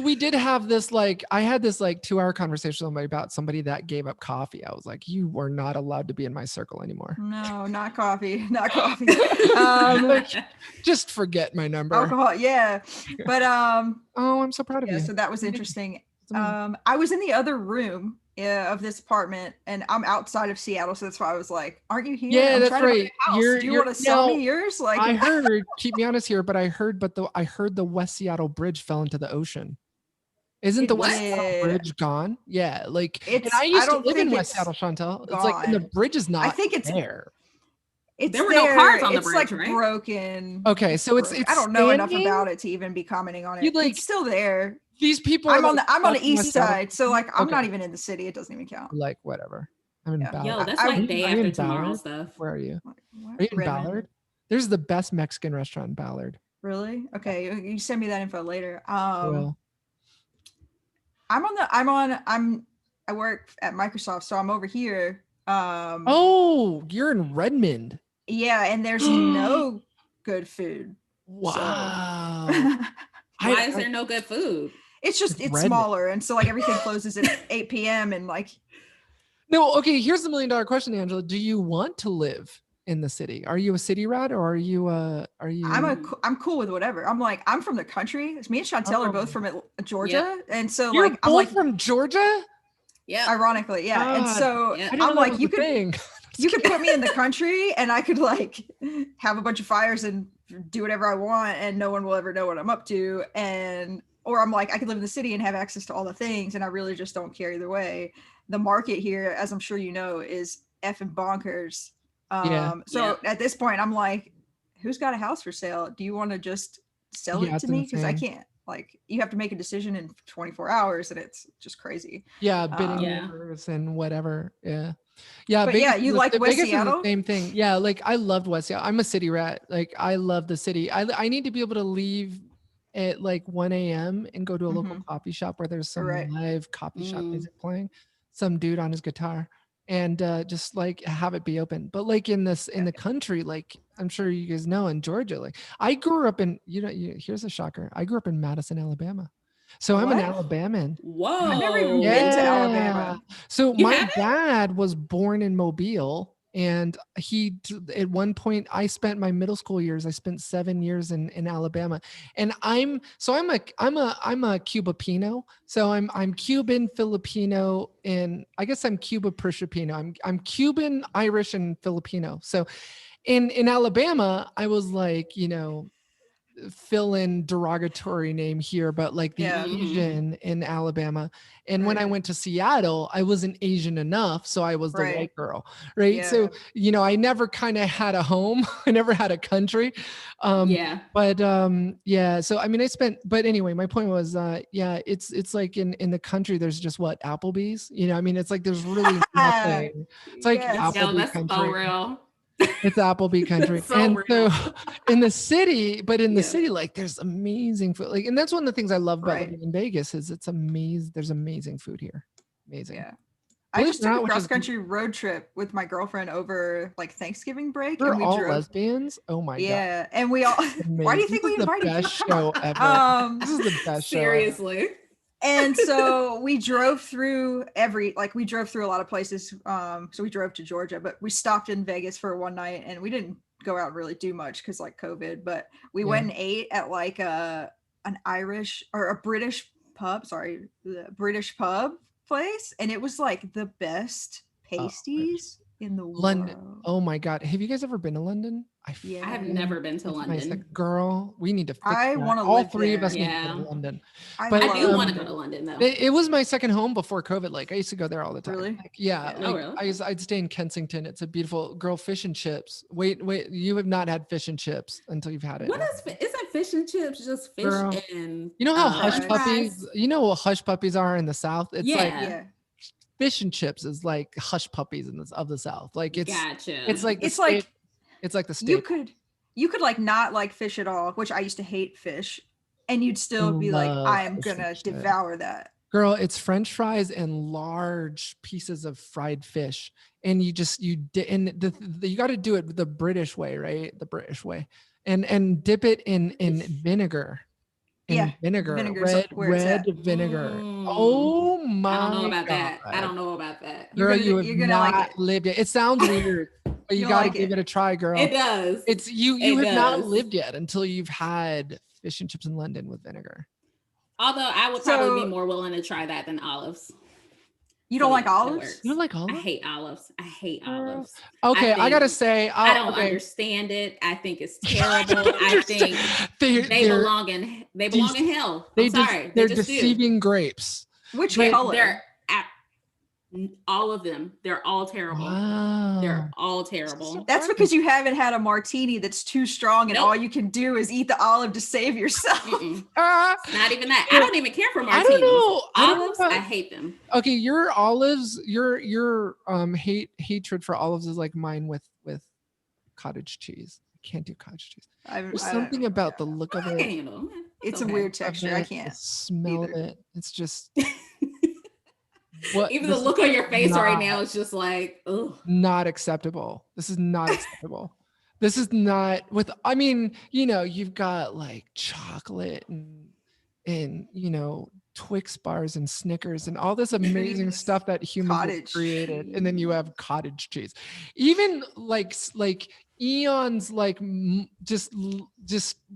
we did have this, like, I had this like 2-hour conversation with somebody about somebody that gave up coffee. I was like, you are not allowed to be in my circle anymore. No, not coffee. Not coffee. Just forget my number. Alcohol, yeah. But oh, I'm so proud of you. So that was interesting. I was in the other room of this apartment, and I'm outside of Seattle, so that's why I was like, "Aren't you here?" Yeah, that's right. Do you want to sell me yours? Like, I heard. Keep me honest here, but I heard the West Seattle Bridge fell into the ocean. Isn't the West Seattle Bridge gone? Yeah, like I used to live in West Seattle, Chantel. It's like, and the bridge is not. I think it's there. There were no cars on the bridge, like right? broken. Okay, so it's I don't know enough about it to even be commenting on it. It's still there. These people. I'm on the east side, so like I'm not even in the city. It doesn't even count. Like whatever. I'm in Ballard. Yo, that's like day after tomorrow stuff. Where are you? Are you in Ballard? There's the best Mexican restaurant in Ballard. Really? Okay, you send me that info later. I work at Microsoft, so I'm over here. Oh, you're in Redmond. Yeah, and there's no good food. Wow. So. Why is there no good food? It's smaller, and so like everything closes at 8 p.m. and like. No, okay. Here's the $1 million question, Angela. Do you want to live in the city? Are you a city rat, or are you? I'm cool with whatever. I'm from the country. Me and Chantel are both from Georgia, and so You're like both from Georgia. Yeah. Ironically, yeah. And so I'm like, you could put me in the country, and I could like have a bunch of fires and do whatever I want, and no one will ever know what I'm up to. Or I'm like, I could live in the city and have access to all the things, and I really just don't care either way. The market here, as I'm sure you know, is effing bonkers. At this point, I'm like, who's got a house for sale? Do you want to just sell it to me? Because I can't. Like, you have to make a decision in 24 hours, and it's just crazy. Yeah, bidding wars and whatever. Yeah. But Vegas, you like West Seattle? Same thing. Yeah, like I loved West Seattle. I'm a city rat. Like I love the city. I need to be able to leave at like 1 a.m. and go to a local coffee shop where there's some live coffee shop music playing, some dude on his guitar, and just like have it be open. But like in the country, like I'm sure you guys know, in Georgia, like I grew up in, here's a shocker. I grew up in Madison, Alabama. So I'm an Alabaman. Whoa. I've never even been to Alabama. So my dad was born in Mobile, and at one point I spent my middle school years, I spent 7 years in Alabama. And I'm a Cubapino. So I'm Cuban, Filipino, and I guess I'm Cuba Prishapino. I'm Cuban, Irish, and Filipino. So in Alabama, I was like, fill in derogatory name here, but like the Asian in Alabama. And when I went to Seattle, I wasn't Asian enough. So I was the white girl. Right. Yeah. So, you know, I never kind of had a home. I never had a country. But yeah. So, I mean, but anyway, my point was, it's like in the country, there's just what, Applebee's, you know, I mean, it's like, there's really nothing. It's like Applebee's country. So real. It's Applebee country. So and real. So in the city, like there's amazing food. Like, and that's one of the things I love about living in Vegas is it's amazing. There's amazing food here. Amazing. Yeah. I just took a cross-country road trip with my girlfriend over like Thanksgiving break. We're all lesbians. Oh my god. Yeah, and we all. Why do you think we invited you? This is the best show ever. This is the best show. Seriously. And so we drove through we drove through a lot of places. So we drove to Georgia, but we stopped in Vegas for one night, and we didn't go out and really do much because like COVID. But we went and ate at like an Irish or a British pub. Sorry, the British pub place, and it was like the best pasties in the London. world. Oh my god, have you guys ever been to London? I have never been to London. Girl, we need to fix that. All three there. of us need to go to London. But I do want to go to London though. It was my second home before COVID. Like I used to go there all the time. Really? Like, really? I'd stay in Kensington. It's a beautiful fish and chips. Wait, you have not had fish and chips until you've had it. What isn't fish and chips just fish and you know how hush puppies, you know what hush puppies are in the South? It's like fish and chips is like hush puppies of the South. Like it's like the steak. You could like not like fish at all, which I used to hate fish, and you'd still be like, I am gonna devour that. Girl, it's French fries and large pieces of fried fish, and you got to do it the British way, right? The British way, and dip it in vinegar. Vinegar, red vinegar. Oh my! I don't know about that. I don't know about that. Girl, you're gonna not like lived it. It sounds weird, but you got to give it a try, girl. It does. It's you have not lived yet until you've had fish and chips in London with vinegar. Although I would probably be more willing to try that than olives. You don't like olives? You don't like olives? I hate olives. Okay, I gotta say, I don't understand it. I think it's terrible. I think they belong in hell. They're deceiving grapes. Which color? All of them. They're all terrible. Wow. They're all terrible. That's because you haven't had a martini that's too strong, and all you can do is eat the olive to save yourself. Not even that. I don't even care for martinis. I don't know. I hate them. Okay, your olives, your hatred for olives is like mine with cottage cheese. I can't do cottage cheese. There's something about the look of it. It's a weird texture. I can't smell it. It's just. Even the look on your face right now is just like, ugh. Not acceptable. This is not acceptable. This is not I mean, you know, you've got like chocolate and you know, Twix bars and Snickers and all this amazing stuff that humans created. And then you have cottage cheese. Even like eons, like just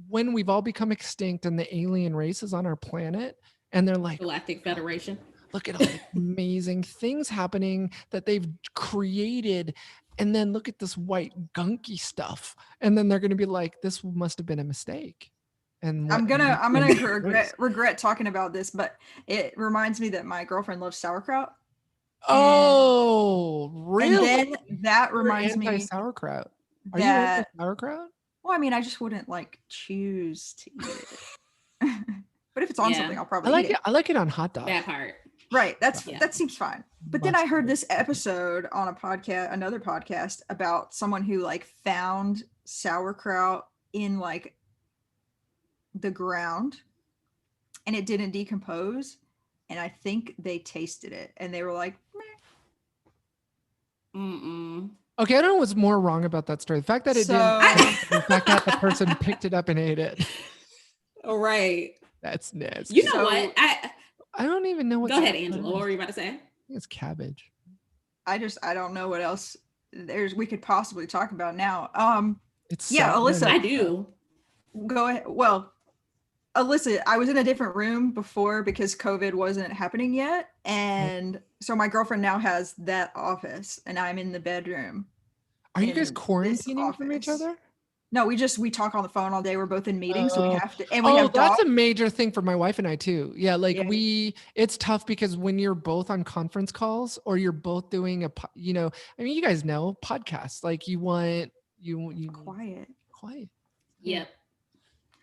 when we've all become extinct and the alien race is on our planet and they're like Galactic Federation. Look at all the amazing things happening that they've created. And then look at this white gunky stuff. And then they're going to be like, this must have been a mistake. And I'm going to regret talking about this, but it reminds me that my girlfriend loves sauerkraut. Oh, really? And then that reminds me sauerkraut. Are you anti-sauerkraut? Well, I mean, I just wouldn't like choose to eat it. But if it's on something, I'll probably eat it. I like it on hot dogs. That part. Right. That seems fine. But then I heard this episode on another podcast about someone who like found sauerkraut in like the ground and it didn't decompose. And I think they tasted it and they were like, meh. Okay, I don't know what's more wrong about that story. The fact that it didn't, the fact that the person picked it up and ate it. All right. That's nasty. You know what? I don't even know what. Go ahead, Angela. What were you about to say? I think it's cabbage. I don't know what else we could possibly talk about now. Alyssa. I do. Go ahead. Well, Alyssa, I was in a different room before because COVID wasn't happening yet. And so my girlfriend now has that office and I'm in the bedroom. Are you guys quarantining from each other? No, we talk on the phone all day. We're both in meetings, so we have to. And have that's a major thing for my wife and I too. Yeah, like it's tough because when you're both on conference calls or you're both doing I mean, you guys know podcasts. Like you want you quiet. Yep.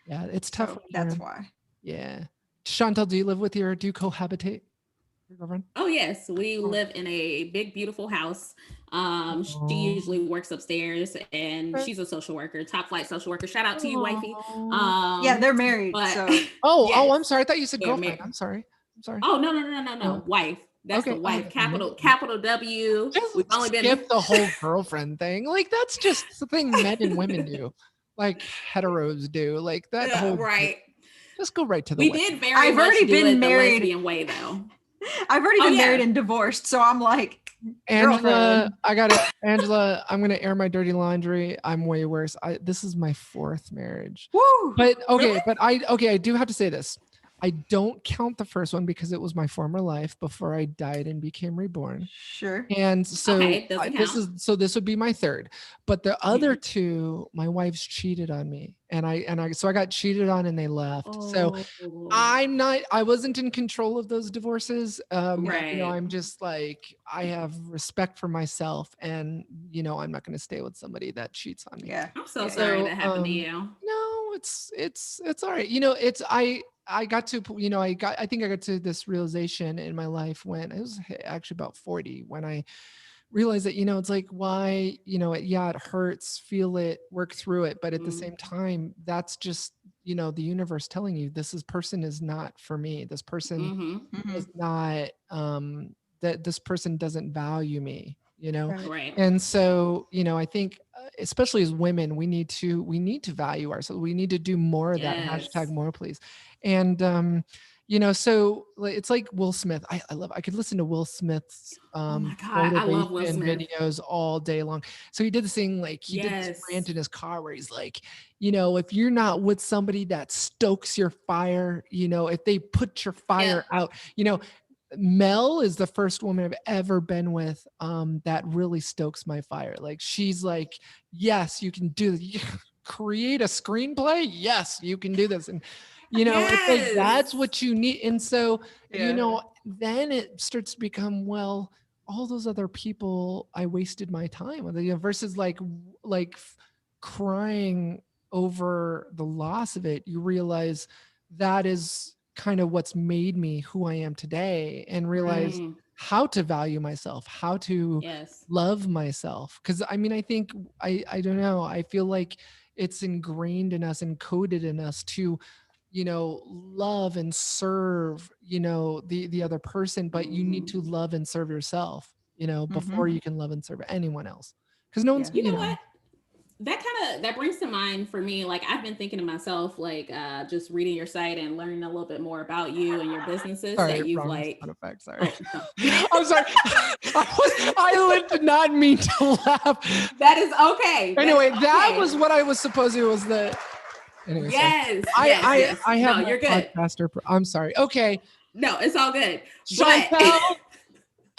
Yeah, it's tough. So that's why. Yeah. Chantal, do you cohabitate? Your girlfriend? Oh yes, we live in a big, beautiful house. She usually works upstairs, and she's a social worker, top flight social worker. Shout out to you, wifey. Yeah, they're married. But, so oh, I'm sorry. I thought you said girlfriend. I'm sorry. Oh no, wife. That's the wife. Capital W. We've only skip the whole girlfriend thing. Like that's just the thing men and women do, like heteros do. Like that whole right. Just go right to the. I've already been married. The lesbian way though. I've already been married and divorced, so I'm like, Angela, Angela, I'm gonna air my dirty laundry. I'm way worse. This is my 4th marriage. Woo! But okay, really? I do have to say this. I don't count the first one because it was my former life before I died and became reborn. Sure. And so this would be my 3rd. But the other 2, my wife's cheated on me. And I got cheated on and they left. So I wasn't in control of those divorces. Right. I'm just like, I have respect for myself and I'm not going to stay with somebody that cheats on me. Yeah. I'm so sorry that happened to you. No, it's all right. I got to, I think I got to this realization in my life when it was actually about 40, when I realized that, it's like, why, it hurts, feel it, work through it. But at the same time, that's just, the universe telling you this person is not for me. This person is not, that this person doesn't value me, Right. And so, I think, especially as women, we need to value ourselves. We need to do more of that. Hashtag more, please. And, so it's like Will Smith. I could listen to Will Smith's oh my God, I love Will Smith videos all day long. So he did this thing, like he did this rant in his car where he's like, if you're not with somebody that stokes your fire, if they put your fire out, Mel is the first woman I've ever been with that really stokes my fire. Like she's like, yes, you can do this. Create a screenplay. Yes, you can do this. And it's like that's what you need. And so then it starts to become, well, all those other people I wasted my time with, versus like crying over the loss of it. You realize that is kind of what's made me who I am today, and realize how to value myself, how to love myself. Cause I mean, I think, I don't know, I feel like it's ingrained in us and coded in us to, love and serve, the other person, but you need to love and serve yourself, before you can love and serve anyone else. Cause no one's, you know what? That brings to mind for me, like I've been thinking to myself, like just reading your site and learning a little bit more about you and your businesses that you've like. Sorry. I'm sorry. I did not mean to laugh. That is okay. Anyway, that was what I was supposing was the. Anyway, yes. I have. No, you're good. I'm sorry. Okay. No, it's all good. But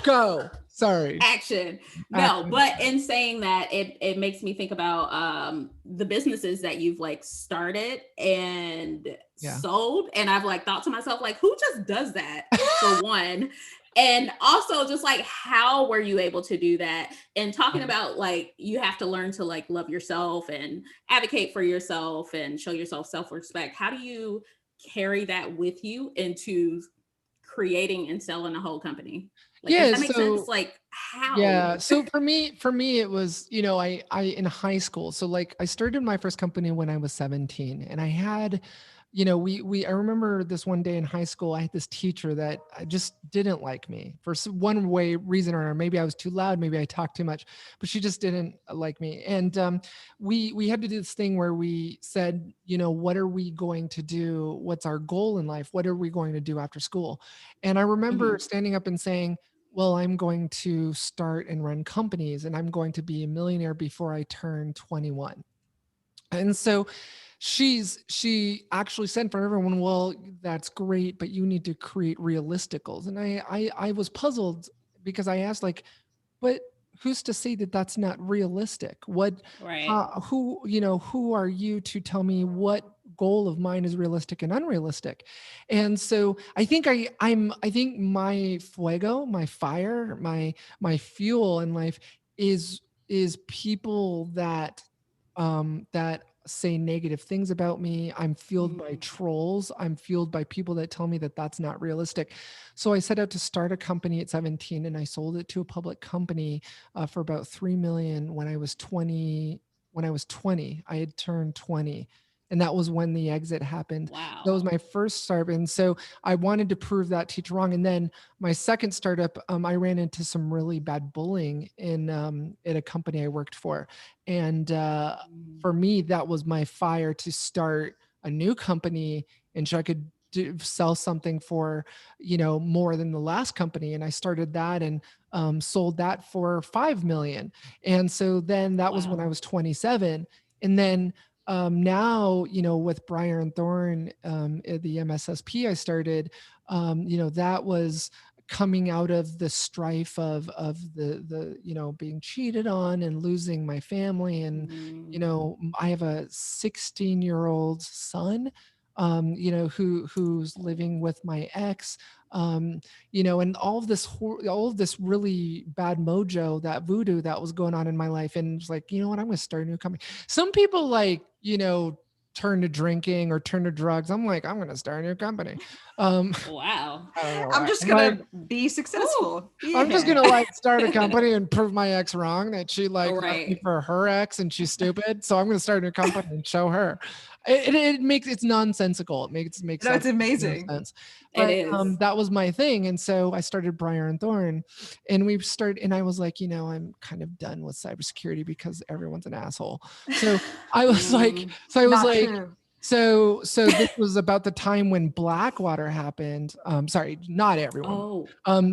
go. Sorry. Action. No, but in saying that, it makes me think about the businesses that you've like started and sold. And I've like thought to myself, like, who just does that for one? And also just like, how were you able to do that? And talking about like, you have to learn to like love yourself and advocate for yourself and show yourself self-respect. How do you carry that with you into creating and selling a whole company? Like, does that make sense? Like how? Yeah. So for me, it was, I in high school. So like I started my first company when I was 17, and I had, I remember this one day in high school, I had this teacher that I just didn't like me for one reason or another. Maybe I was too loud, maybe I talked too much, but she just didn't like me. And we had to do this thing where we said, what are we going to do? What's our goal in life? What are we going to do after school? And I remember standing up and saying, well, I'm going to start and run companies, and I'm going to be a millionaire before I turn 21. And so she actually said for everyone, well, that's great, but you need to create realistic goals. And I was puzzled because I asked, like, but who's to say that that's not realistic? Who are you to tell me what goal of mine is realistic and unrealistic? And so I think I think my fuego, my fire, my fuel in life is people that say negative things about me. I'm fueled by trolls. I'm fueled by people that tell me that that's not realistic. So I set out to start a company at 17, and I sold it to a public company for about $3 million when I was 20. When I was 20, I had turned 20. And that was when the exit happened. Wow. That was my first startup. And so I wanted to prove that teacher wrong. And then my second startup, I ran into some really bad bullying in at a company I worked for. And for me, that was my fire to start a new company, and so I could sell something for, more than the last company. And I started that and sold that for $5 million. And so then that was when I was 27. And then now, with Briar and Thorn, the MSSP I started, that was coming out of the strife of the being cheated on and losing my family. And, I have a 16-year-old son, who's living with my ex, and all of this really bad mojo, that voodoo that was going on in my life. And it's like, you know what, I'm going to start a new company. Some people turn to drinking or turn to drugs. I'm like, I'm going to start a new company. Wow. I'm just going to be successful. Yeah. I'm just going to start a company and prove my ex wrong, that she left me for her ex and she's stupid. So I'm going to start a new company and show her. It's nonsensical. It makes it's amazing. No sense. But, it is. that was my thing. And so I started Briar and Thorn, and and I was like, I'm kind of done with cybersecurity because everyone's an asshole. So I was so this was about the time when Blackwater happened. Sorry, not everyone.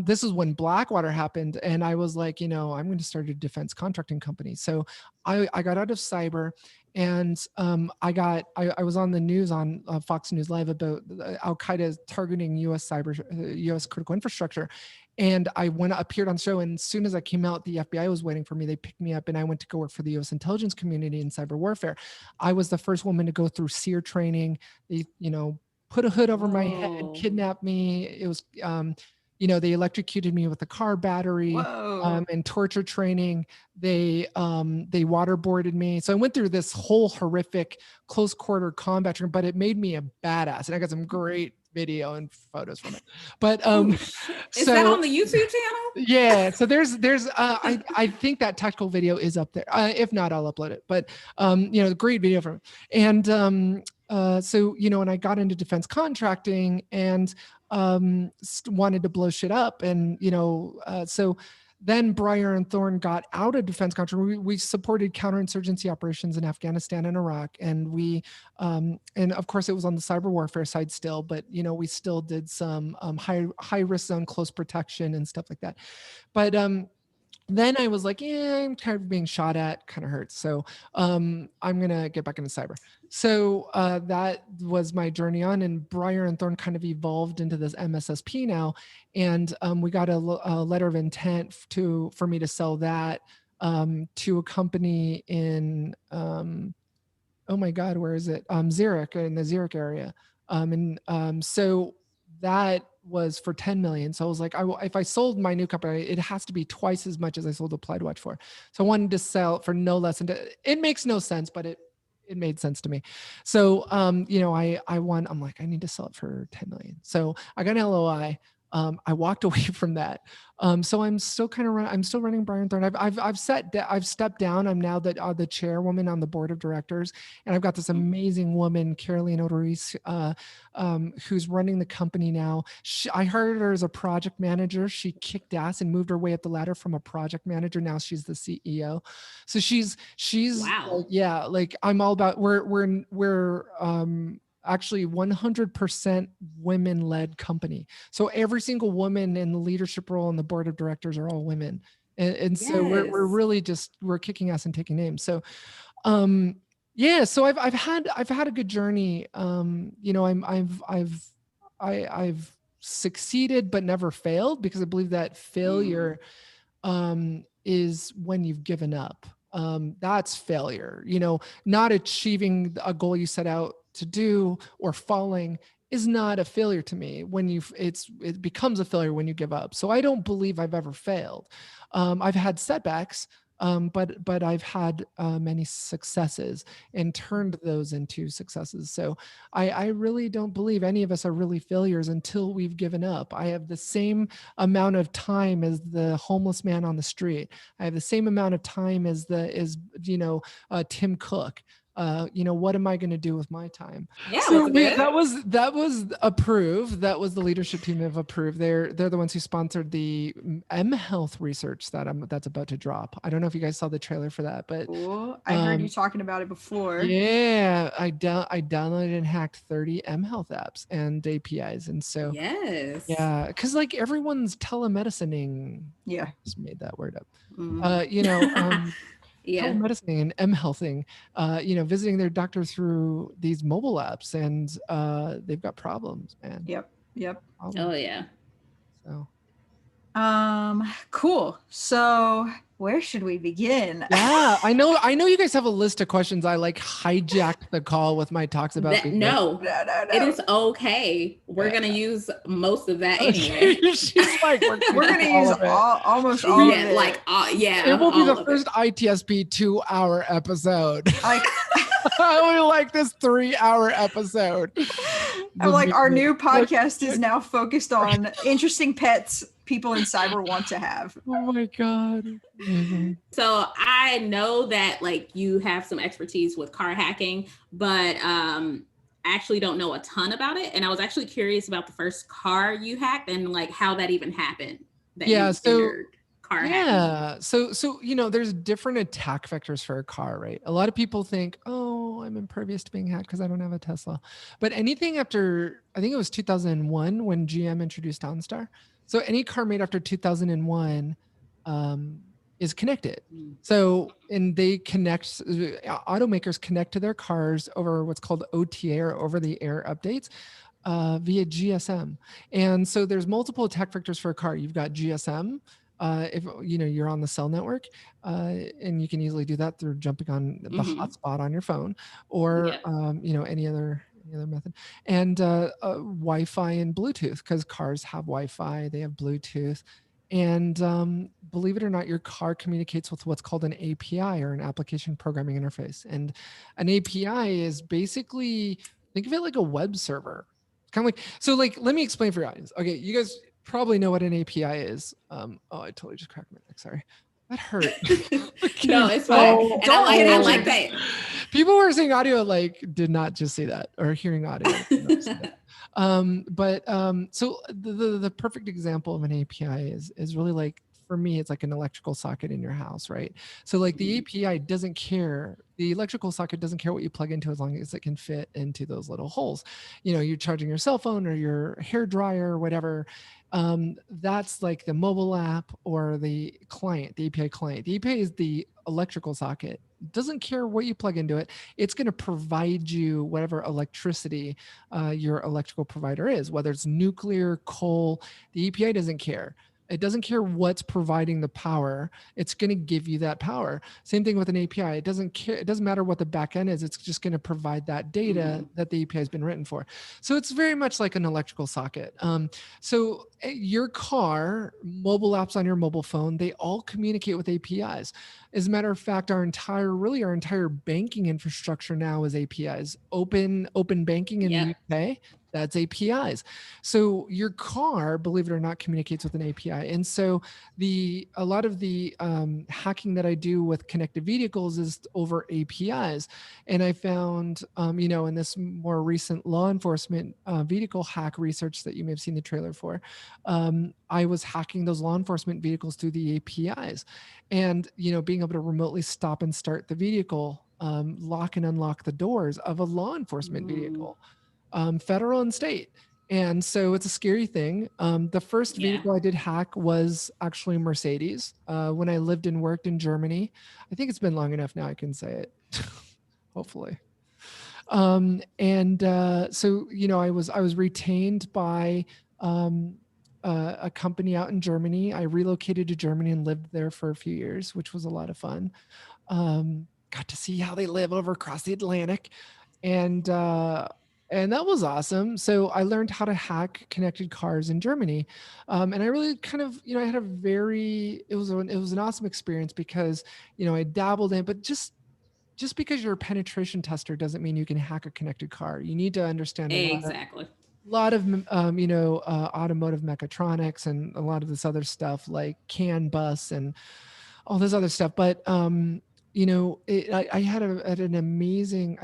This is when Blackwater happened. And I was like, I'm going to start a defense contracting company. So I got out of cyber, and I was on the news on Fox News Live about Al Qaeda targeting U.S. U.S. critical infrastructure. And I appeared on the show, and as soon as I came out, the FBI was waiting for me. They picked me up, and I went to go work for the U.S. intelligence community in cyber warfare. I was the first woman to go through SEER training. They, put a hood over my head, kidnapped me. It was, they electrocuted me with a car battery, and torture training. They waterboarded me. So I went through this whole horrific close quarter combat training, but it made me a badass, and I got some great video and photos from it. But is that on the YouTube channel? Yeah, so there's I think that tactical video is up there. If not, I'll upload it. But great video from it. And so and I got into defense contracting and wanted to blow shit up. And so then Briar and Thorn got out of defense contracting. We supported counterinsurgency operations in Afghanistan and Iraq, and we and of course it was on the cyber warfare side still, but we still did some high risk zone close protection and stuff like that. But then I was like, I'm tired of being shot at, kind of hurts. So I'm gonna get back into cyber. So that was my journey on, and Briar and Thorn kind of evolved into this MSSP now. And we got a letter of intent for me to sell that to a company in, oh my God, where is it? Zurich, in the Zurich area. So that was for 10 million. So I was like, if I sold my new company, it has to be twice as much as I sold Applied Watch for. So I wanted to sell it for no less than, it makes no sense, but it made sense to me. So, I'm like, I need to sell it for 10 million. So I got an LOI. I walked away from that. So I'm still I'm still running Briar and Thorn. I've stepped down. I'm now the chairwoman on the board of directors, and I've got this amazing woman, Carolina Ruiz, who's running the company now. I hired her as a project manager. She kicked ass and moved her way up the ladder from a project manager. Now she's the CEO. So she's wow. I'm all about, we're actually 100% women-led company. So every single woman in the leadership role and the board of directors are all women. And so we're really we're kicking ass and taking names. So, so I've had a good journey. I've succeeded, but never failed, because I believe that failure, is when you've given up. That's failure. You know, not achieving a goal you set out to do or falling is not a failure to me. When it becomes a failure when you give up. So I don't believe I've ever failed. I've had setbacks, but I've had many successes and turned those into successes. So I really don't believe any of us are really failures until we've given up. I have the same amount of time as the homeless man on the street. I have the same amount of time as Tim Cook. What am I going to do with my time? Yeah, so that was approved. That was the leadership team have approved. They're the ones who sponsored the mHealth research that's about to drop. I don't know if you guys saw the trailer for that, but I heard you talking about it before. Yeah, I downloaded and hacked 30 mHealth apps and APIs, and so yeah, because like everyone's telemedicining. Yeah, I just made that word up. Mm-hmm. Telemedicine and mHealthing, visiting their doctor through these mobile apps, and they've got problems, man. Yep. Problems. Oh yeah. So, cool. So where should we begin? Yeah, I know you guys have a list of questions. I like hijacked the call with my talks about that. No, it is okay. We're gonna use most of that anyway. She's like, we're gonna use almost all of it. Like, it will be the first ITSP 2-hour episode. I only like this 3-hour episode. I'm like, our new podcast is now focused on interesting pets people in cyber want to have. Oh my God. Mm-hmm. So I know that like you have some expertise with car hacking, but I actually don't know a ton about it. And I was actually curious about the first car you hacked and like how that even happened. So there's different attack vectors for a car, right? A lot of people think, oh, I'm impervious to being hacked because I don't have a Tesla. But anything after, I think it was 2001 when GM introduced OnStar. So any car made after 2001 is connected. So, and they connect, automakers connect to their cars over what's called OTA or over-the-air updates via GSM. And so there's multiple attack vectors for a car. You've got GSM, if you're on the cell network, and you can easily do that through jumping on the hotspot on your phone, or any other method, and Wi-Fi and Bluetooth, because cars have Wi-Fi, they have Bluetooth, and believe it or not, your car communicates with what's called an API, or an application programming interface. And an API is basically, think of it like a web server. Kind of like, so like, let me explain for your audience. Okay, you guys probably know what an API is. I totally just cracked my neck. Sorry. That hurt. No, it's fine. I like that. People who are saying audio did not just say that, or hearing audio. So the perfect example of an API is really like, for me, it's like an electrical socket in your house, right? So like the API doesn't care. The electrical socket doesn't care what you plug into as long as it can fit into those little holes. You're charging your cell phone or your hair dryer or whatever. That's like the mobile app or the client, the API client. The API is the electrical socket. It doesn't care what you plug into it. It's going to provide you whatever electricity your electrical provider is, whether it's nuclear, coal. The API doesn't care. It doesn't care what's providing the power. It's going to give you that power. Same thing with an API. It doesn't care. It doesn't matter what the back end is. It's just going to provide that data that the API has been written for. So it's very much like an electrical socket. So your car, mobile apps on your mobile phone, they all communicate with APIs. As a matter of fact, our entire banking infrastructure now is APIs. Open banking in the UK, that's APIs. So your car, believe it or not, communicates with an API. And so a lot of the hacking that I do with connected vehicles is over APIs. And I found, in this more recent law enforcement vehicle hack research that you may have seen the trailer for, I was hacking those law enforcement vehicles through the APIs, and being able to remotely stop and start the vehicle, lock and unlock the doors of a law enforcement vehicle, federal and state. And so it's a scary thing. The first vehicle I did hack was actually Mercedes when I lived and worked in Germany. I think it's been long enough now I can say it, hopefully. So I was retained by a company out in Germany. I relocated to Germany and lived there for a few years, which was a lot of fun. Got to see how they live over across the Atlantic. And that was awesome. So I learned how to hack connected cars in Germany. And I really kind of, I had it was an awesome experience because, I dabbled in, but just because you're a penetration tester doesn't mean you can hack a connected car. You need to understand a lot of automotive mechatronics and a lot of this other stuff like CAN bus and all this other stuff. But I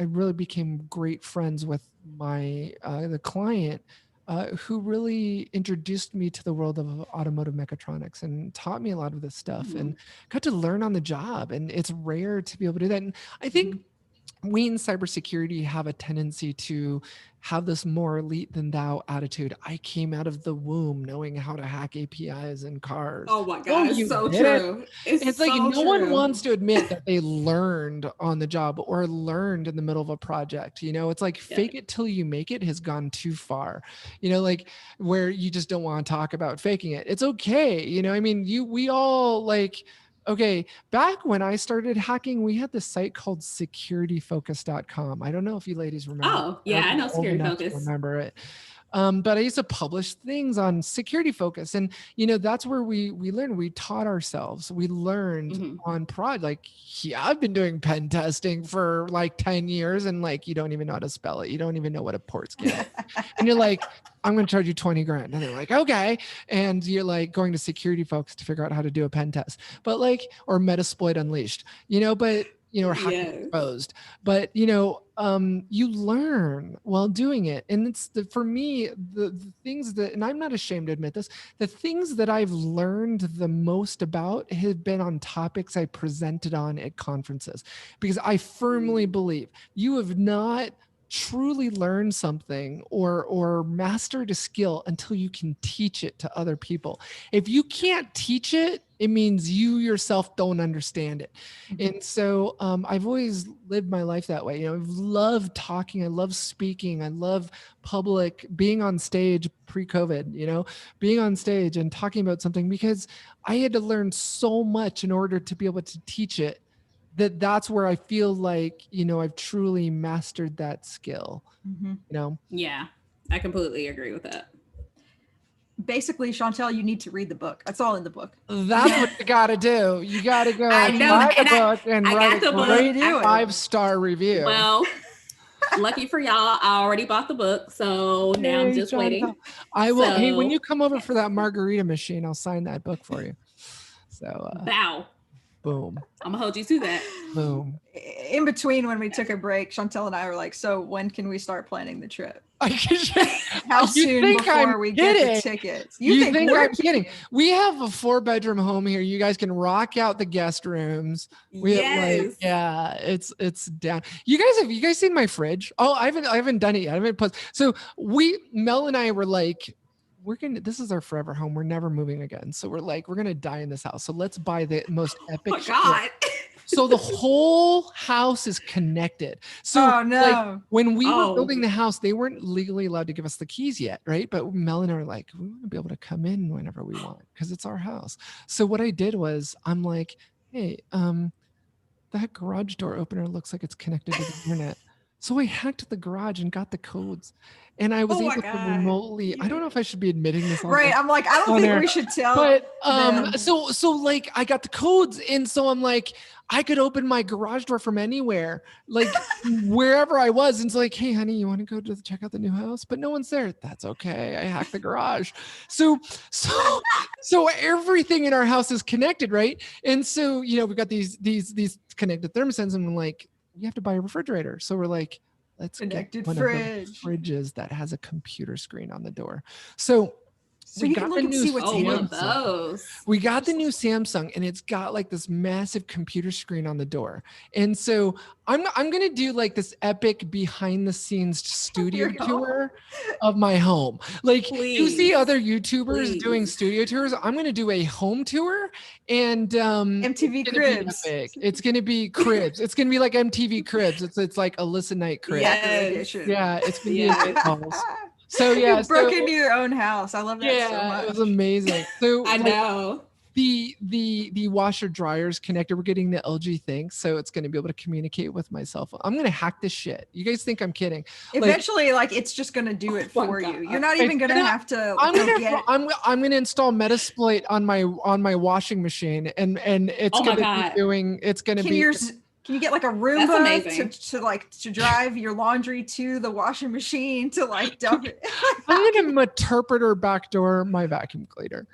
really became great friends with the client who really introduced me to the world of automotive mechatronics and taught me a lot of this stuff and got to learn on the job. And it's rare to be able to do that. And I think we in cybersecurity have a tendency to have this more elite than thou attitude. I came out of the womb knowing how to hack APIs and cars. Oh my God, it's so true. It's like no one wants to admit that they learned on the job or learned in the middle of a project. It's like fake it till you make it has gone too far. Like where you just don't want to talk about faking it. It's okay. We all like, okay, back when I started hacking, we had this site called securityfocus.com. I don't know if you ladies remember. Oh, yeah, I know Security Focus. Remember it. But I used to publish things on Security Focus. And, that's where we learned, we taught ourselves. We learned on prod. Like, yeah, I've been doing pen testing for like 10 years and like, you don't even know how to spell it. You don't even know what a port scan is. And you're like, I'm going to charge you 20 grand. And they're like, okay. And you're like going to Security Focus to figure out how to do a pen test, but like, or Metasploit Unleashed, or hacking exposed, but you learn while doing it. And it's for me, the things that, and I'm not ashamed to admit this, the things that I've learned the most about have been on topics I presented on at conferences, because I firmly believe you have not truly learned something or mastered a skill until you can teach it to other people. If you can't teach it, it means you yourself don't understand it. And so I've always lived my life that way. I've loved talking. I love speaking. I love being on stage pre-COVID, being on stage and talking about something, because I had to learn so much in order to be able to teach it. That's where I feel like, I've truly mastered that skill, Yeah, I completely agree with that. Basically, Chantel, you need to read the book. That's all in the book. That's what you got to do. You got to go buy the book and write a great 5-star review. Well, lucky for y'all, I already bought the book, so now I'm just waiting. I will. Hey, when you come over for that margarita machine, I'll sign that book for you. So bow. Boom. I'm gonna hold you to that. Boom. In between, when we took a break, Chantel and I were like, so when can we start planning the trip? How soon before we get the tickets? You think I'm kidding? We have a 4-bedroom home here. You guys can rock out the guest rooms. It's down. Have you guys seen my fridge? Oh, I haven't done it yet. I haven't posted. So Mel and I were like, this is our forever home. We're never moving again. So we're like, we're going to die in this house. So let's buy the most epic. Oh my God. So the whole house is connected. So when we were building the house, they weren't legally allowed to give us the keys yet. Right. But Mel and I are like, we want to be able to come in whenever we want, because it's our house. So what I did was I'm like, hey, that garage door opener looks like it's connected to the internet. So I hacked the garage and got the codes, and I was able to remotely. I don't know if I should be admitting this. Right. I'm like, I don't think we should tell. But so like I got the codes, and so I'm like, I could open my garage door from anywhere, like wherever I was. And it's like, hey, honey, you want to go to check out the new house? But no one's there. That's okay. I hacked the garage. So everything in our house is connected, right? And so we've got these connected thermostats, and I'm like, you have to buy a refrigerator. So we're like, let's get one of the fridges that has a computer screen on the door. So we got the new Samsung. We got the new Samsung, and it's got like this massive computer screen on the door. And so I'm going to do like this epic behind the scenes studio tour of my home. Like you see other YouTubers doing studio tours. I'm going to do a home tour, and MTV Cribs. It's going to be Cribs. It's going to be like MTV Cribs. It's like Alyssa Night Cribs. Yes. Yeah. It's going to be a So yeah, you broke into your own house. I love that so much. It was amazing. So I know. The washer dryers connector, we're getting the LG thing, so it's going to be able to communicate with my cell phone. I'm going to hack this shit. You guys think I'm kidding? Eventually, like it's just going to do it for you. You're not even going to have to. I'm going to install Metasploit on my washing machine, and it's going to be doing. It's going to be. Can you get like a Roomba to drive your laundry to the washing machine to like dump it? I'm gonna interpreter backdoor my vacuum cleaner.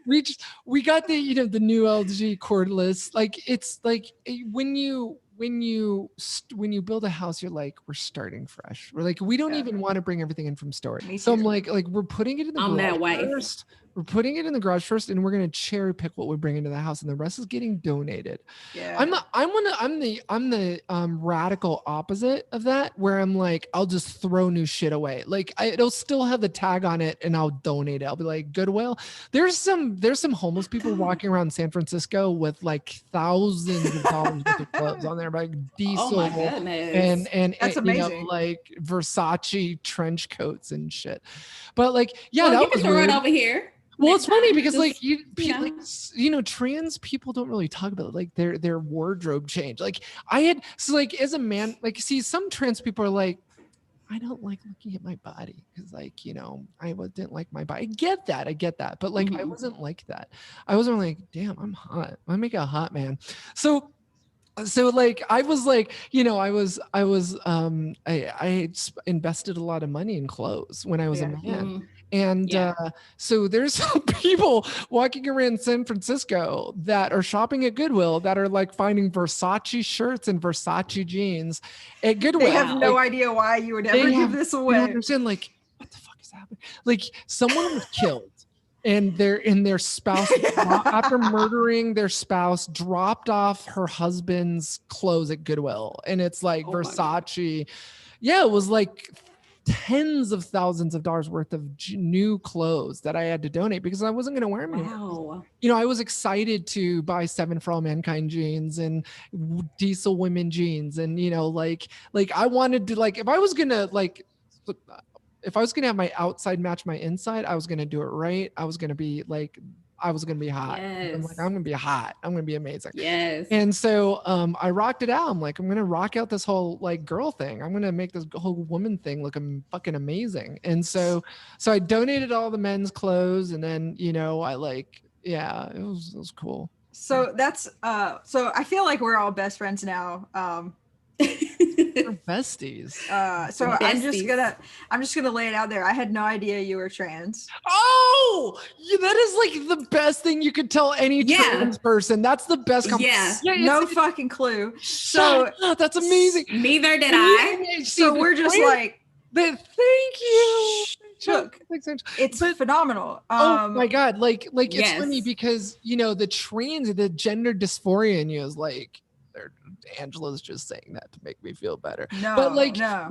We got the the new LG cordless. Like it's like when you build a house, you're like, we're starting fresh. We're like, we don't even want to bring everything in from store. So I'm like we're putting it in the garage first. We're putting it in the garage first, and we're gonna cherry pick what we bring into the house, and the rest is getting donated. Yeah. I'm the radical opposite of that, where I'm like, I'll just throw new shit away. Like it'll still have the tag on it, and I'll donate it. I'll be like, Goodwill. There's some homeless people walking around San Francisco with like thousands of dollars worth of clothes on there, like Diesel and that's amazing. like Versace trench coats and shit. But like, that you can throw it over here. Well, it's funny because trans people don't really talk about like their wardrobe change. Like as a man, like some trans people are like, I don't like looking at my body because I didn't like my body. I get that. But like, I wasn't like that. I wasn't like, damn, I'm hot. I make a hot man. So like I was like, I invested a lot of money in clothes when I was a man. And so there's some people walking around San Francisco that are shopping at Goodwill that are like finding Versace shirts and Versace jeans at Goodwill. They have no idea why you would ever give this away. I don't understand, like, what the fuck is happening? Like someone was killed. And their spouse, after murdering their spouse, dropped off her husband's clothes at Goodwill. And it's like Versace. Yeah, it was like tens of thousands of dollars worth of new clothes that I had to donate because I wasn't going to wear them anymore. I was excited to buy 7 for All Mankind jeans and Diesel women jeans. And, like I wanted to, like, if I was going to have my outside match my inside, I was going to do it right. I was going to be hot. Yes. I'm like, I'm going to be hot. I'm going to be amazing. Yes. And so I rocked it out. I'm like, I'm going to rock out this whole like girl thing. I'm going to make this whole woman thing look fucking amazing. And so I donated all the men's clothes, and then, I like, it was cool. So that's, so I feel like we're all best friends now. We're besties. So besties. I'm just gonna lay it out there. I had no idea you were trans. Oh, that is like the best thing you could tell any trans person. That's the best. No fucking clue. So that's amazing. Neither did I. So we're just like, thank you. Look, it's phenomenal. Oh my God. Like it's funny because, the gender dysphoria in you is like, Angela's just saying that to make me feel better. No, but like, no.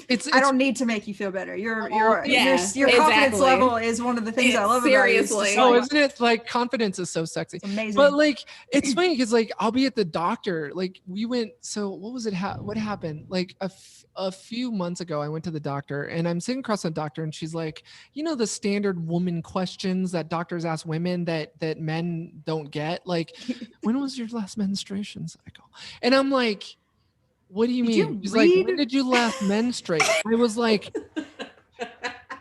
It's I don't need to make you feel better. Your confidence level is one of the things I love about you. Isn't it like confidence is so sexy? It's amazing. But like, it's funny because like I'll be at the doctor. Like we went. So what was it? What happened? Like a few months ago, I went to the doctor, and I'm sitting across from the doctor, and she's like, the standard woman questions that doctors ask women that men don't get. Like, when was your last menstruation cycle? And I'm like, what do you mean? She's like, when did you last menstruate? I was like,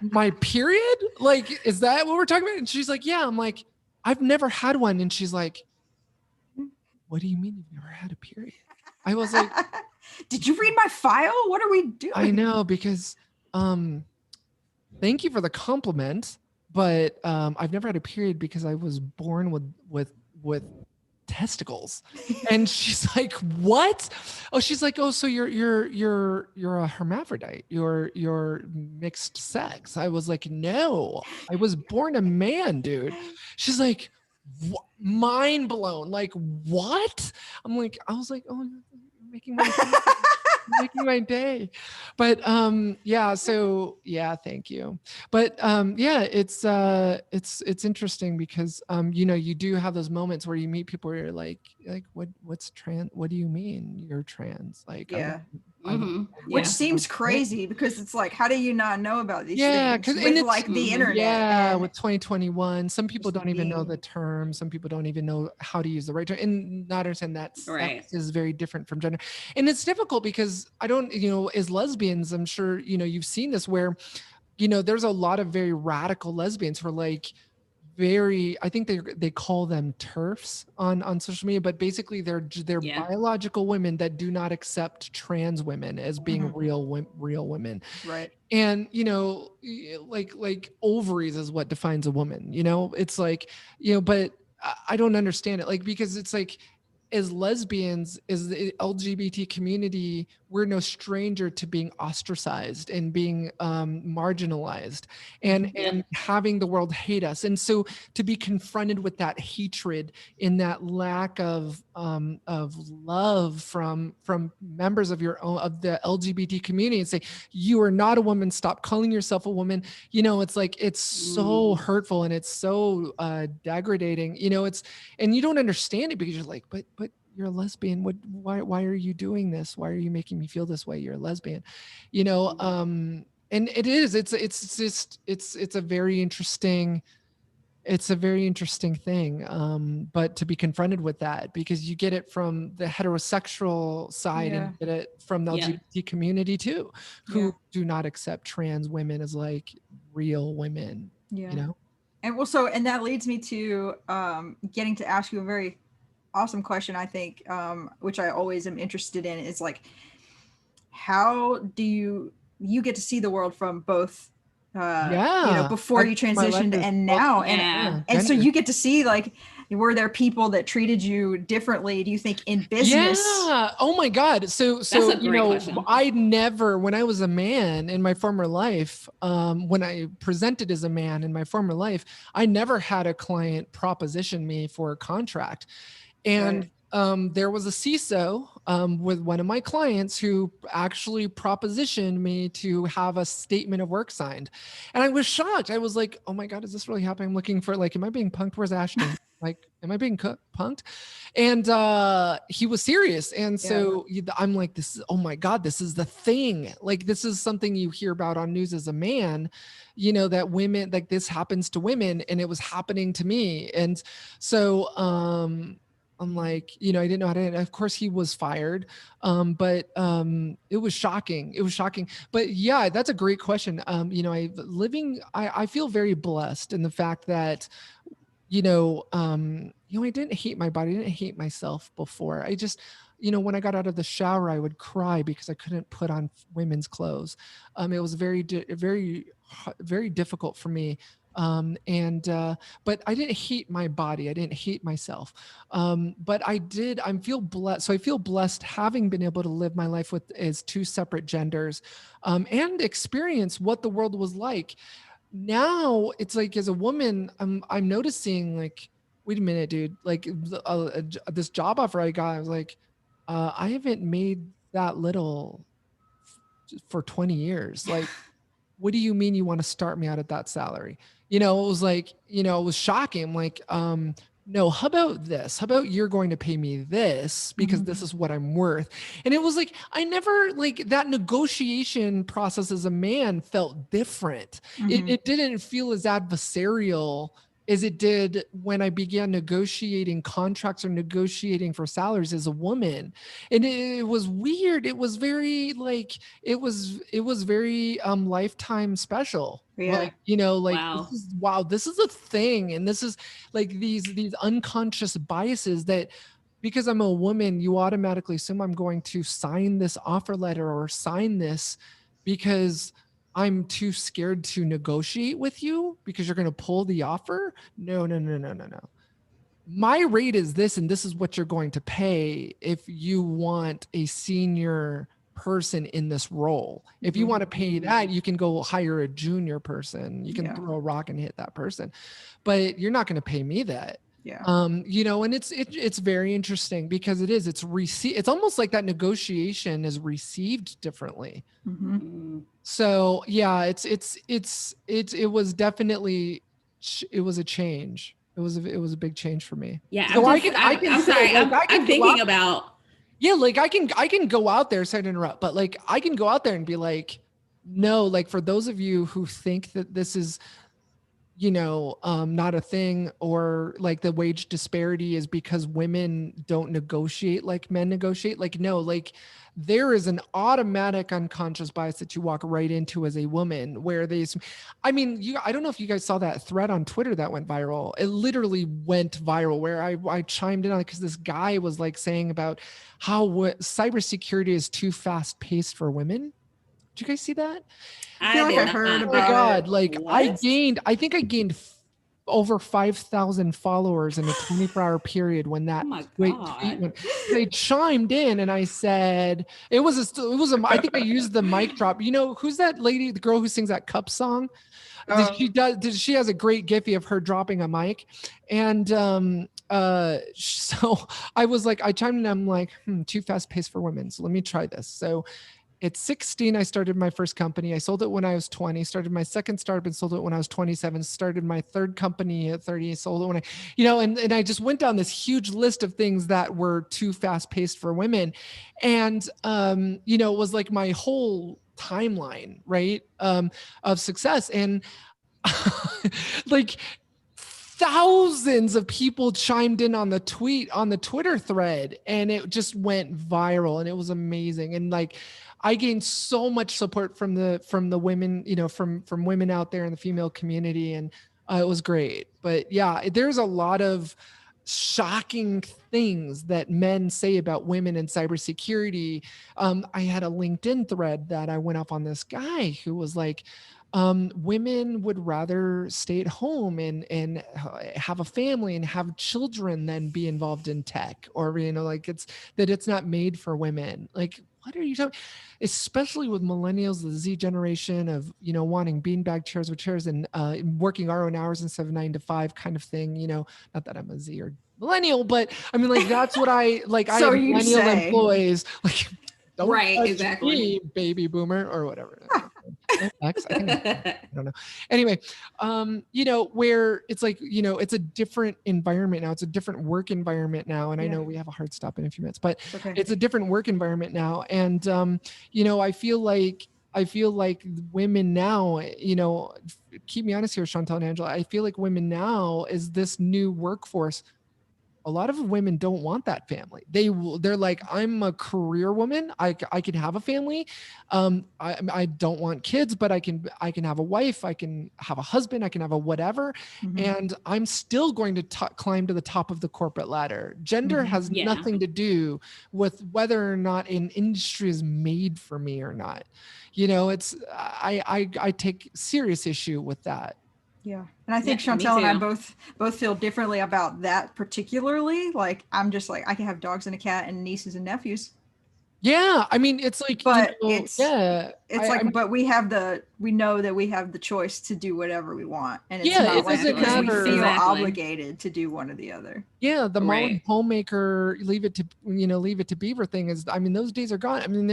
my period? Like, is that what we're talking about? And she's like, yeah. I'm like, I've never had one. And she's like, what do you mean you've never had a period? I was like, did you read my file? What are we doing? I know, because thank you for the compliment, but I've never had a period because I was born with testicles. And she's like, what? Oh, she's like, oh, so you're a hermaphrodite. You're mixed sex. I was like, no, I was born a man, dude. She's like, mind blown. Like, what? I was like, oh, you're making my day. But thank you. But it's interesting because you do have those moments where you meet people where you're like what's trans? What do you mean you're trans? Like, Which seems crazy because it's like, how do you not know about these things? Because with like the internet. Yeah, with 2021, some people don't even know the term. Some people don't even know how to use the right term, and not understand that sex is very different from gender. And it's difficult because I don't, as lesbians, I'm sure, you've seen this where, there's a lot of very radical lesbians who are like, I think they call them TERFs on social media, but basically they're biological women that do not accept trans women as being real women. Right. And, like ovaries is what defines a woman, it's like, but I don't understand it. Like, because it's like, as lesbians, as the LGBT community, we're no stranger to being ostracized and being marginalized and having the world hate us. And so to be confronted with that hatred and that lack of love from members of the LGBT community and say, you are not a woman, stop calling yourself a woman. It's like, it's so hurtful and it's so degrading, and you don't understand it because you're like, but you're a lesbian. Why are you doing this? Why are you making me feel this way? You're a lesbian, and it's a very interesting thing. But to be confronted with that, because you get it from the heterosexual side and you get it from the LGBT community too, who do not accept trans women as like real women, And and that leads me to getting to ask you a very awesome question, I think, which I always am interested in, is like, how do you get to see the world from both before you transitioned and now, and so you get to see, like, were there people that treated you differently, do you think, in business? Oh my God. So I never, when I was a man in my former life, when I presented as a man in my former life, I never had a client proposition me for a contract. And there was a CISO with one of my clients who actually propositioned me to have a statement of work signed. And I was shocked. I was like, oh my God, is this really happening? I'm looking for, like, am I being punked? Where's Ashton? Like, am I being punked? And he was serious. And so I'm like, oh my God, this is the thing. Like, this is something you hear about on news as a man, that women, like, this happens to women, and it was happening to me. And so, I'm like, I didn't know how to, of course he was fired. But it was shocking. But yeah, that's a great question. I feel very blessed in the fact that, I didn't hate my body. I didn't hate myself before. I just, when I got out of the shower, I would cry because I couldn't put on women's clothes. It was very, very difficult for me. But I didn't hate my body. I didn't hate myself. But I feel blessed. So I feel blessed having been able to live my life as two separate genders, and experience what the world was like. Now it's like, as a woman, I'm noticing, like, wait a minute, dude, like, this job offer I got, I was like, I haven't made that little for 20 years. Like, what do you mean you want to start me out at that salary? It was like, it was shocking. I'm like, no, how about this? How about you're going to pay me this because this is what I'm worth? And it was like, I never, like, that negotiation process as a man felt different. It didn't feel as adversarial as it did when I began negotiating contracts or negotiating for salaries as a woman. And it was weird. It was very, like, it was very lifetime special. Yeah. Like, this is a thing. And this is like these unconscious biases that, because I'm a woman, you automatically assume I'm going to sign this offer letter or sign this because I'm too scared to negotiate with you because you're going to pull the offer. No. My rate is this, and this is what you're going to pay if you want a senior person in this role. If you want to pay that, you can go hire a junior person. You can throw a rock and hit that person, but you're not going to pay me that. Yeah. And it's very interesting because it's almost like that negotiation is received differently. So yeah, it was definitely, it was a change. It was a big change for me. Yeah. So I'm thinking about Yeah, like I can go out there, sorry to interrupt, but like I can go out there and be like, no, like for those of you who think that this is, not a thing, or like the wage disparity is because women don't negotiate like men negotiate. Like, no, like there is an automatic unconscious bias that you walk right into as a woman where I don't know if you guys saw that thread on Twitter that went viral. It literally went viral where I chimed in on it because this guy was like saying about how cybersecurity is too fast paced for women. Did you guys see that? I feel like I heard about it. Oh my God. Like I think I gained over 5,000 followers in a 24-hour period when that tweet went. They chimed in and I said, I think I used the mic drop. You know, who's that lady, the girl who sings that Cup song? She has a great Giphy of her dropping a mic. And so I was like, I chimed in, I'm like, too fast paced for women. So let me try this. So at 16, I started my first company. I sold it when I was 20, started my second startup and sold it when I was 27, started my third company at 30, sold it when and I just went down this huge list of things that were too fast paced for women. And, it was like my whole timeline, right, of success. And like thousands of people chimed in on the Twitter thread, and it just went viral and it was amazing. And like, I gained so much support from the women, from women out there in the female community. And it was great. But yeah, there's a lot of shocking things that men say about women in cybersecurity. I had a LinkedIn thread that I went off on this guy who was like, women would rather stay at home and have a family and have children than be involved in tech, or, like it's not made for women. Like, what are you talking? Especially with millennials, the Z generation of, wanting beanbag chairs with chairs and working our own hours instead of 9 to 5 kind of thing. Not that I'm a Z or millennial, but I mean, like, that's what I like. So I have millennial employees. Like, don't exactly. me, baby boomer or whatever. I don't know. Anyway, where it's like, it's a different environment now. It's a different work environment now. And I know we have a hard stop in a few minutes, but it's a different work environment now. And, I feel like women now, keep me honest here, Chantal and Angela, I feel like women now is this new workforce. A lot of women don't want that family. They're like, I'm a career woman. I can have a family. I don't want kids, but I can have a wife. I can have a husband. I can have a whatever. Mm-hmm. And I'm still going to climb to the top of the corporate ladder. Gender has nothing to do with whether or not an industry is made for me or not. I take serious issue with that. Yeah. And I think Chantal and I both feel differently about that particularly. Like, I'm just like, I can have dogs and a cat and nieces and nephews. Yeah. I mean, it's like, but but we know that we have the choice to do whatever we want. And it's not like because we feel obligated to do one or the other. Yeah. The mom homemaker, leave it to beaver thing is, I mean, those days are gone. I mean,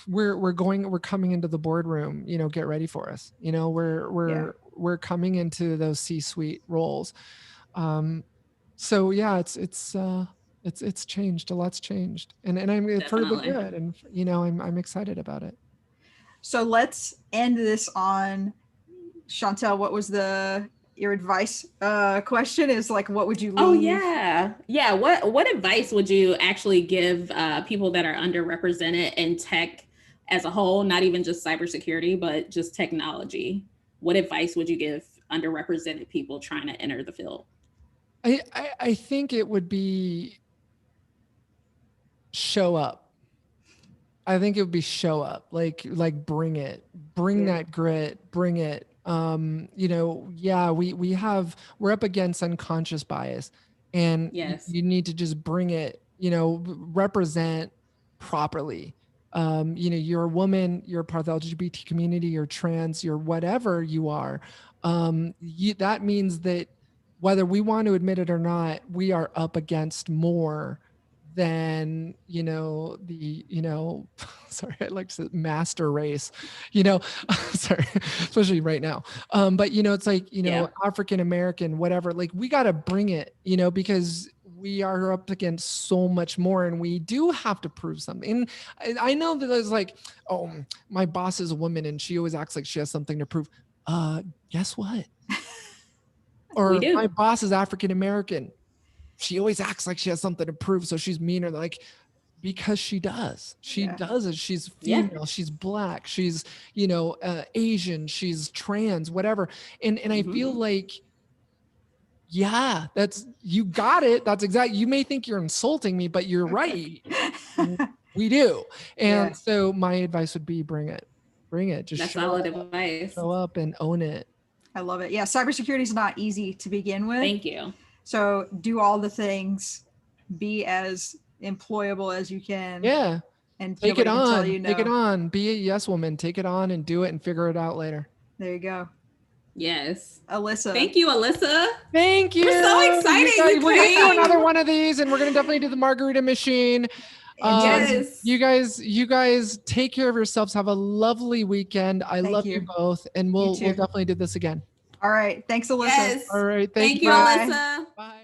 we're coming into the boardroom, get ready for us. We're coming into those C-suite roles. So yeah, it's changed. A lot's changed. And I'm for the good, and I'm excited about it. So let's end this on, Chantal, what was your advice question is like, what would you leave? Oh yeah. What advice would you actually give people that are underrepresented in tech as a whole, not even just cybersecurity, but just technology? What advice would you give underrepresented people trying to enter the field? I think it would be show up. I think it would be show up, like bring it, that grit, bring it. We're up against unconscious bias, and you need to just bring it, represent properly. You're a woman, you're part of the LGBT community, you're trans, you're whatever you are. That means that whether we want to admit it or not, we are up against more than, sorry, I like to say master race, sorry, especially right now. But, it's like, African-American, whatever, like we got to bring it, because we are up against so much more, and we do have to prove something. And I know that there's like, oh, my boss is a woman and she always acts like she has something to prove. Guess what? Or my boss is African American. She always acts like she has something to prove, so she's meaner. Like, because she does. She does it. She's female. She's Black. She's, Asian. She's trans. Whatever. And I feel like, you got it. That's exactly. You may think you're insulting me, but you're right. We do. And so my advice would be, bring it. Just show up and own it. I love it. Yeah, cybersecurity is not easy to begin with. Thank you. So do all the things, be as employable as you can. Yeah. And take it on. Take it on. Be a yes woman. Take it on and do it and figure it out later. There you go. Yes. Alyssa. Thank you, Alyssa. Thank you. We're so excited. We're going to do another one of these, and we're going to definitely do the margarita machine. Yes. You guys take care of yourselves. Have a lovely weekend. I love you both, and we'll definitely do this again. All right. Thanks, Alyssa. Yes. All right. Thank you, Alyssa. Bye.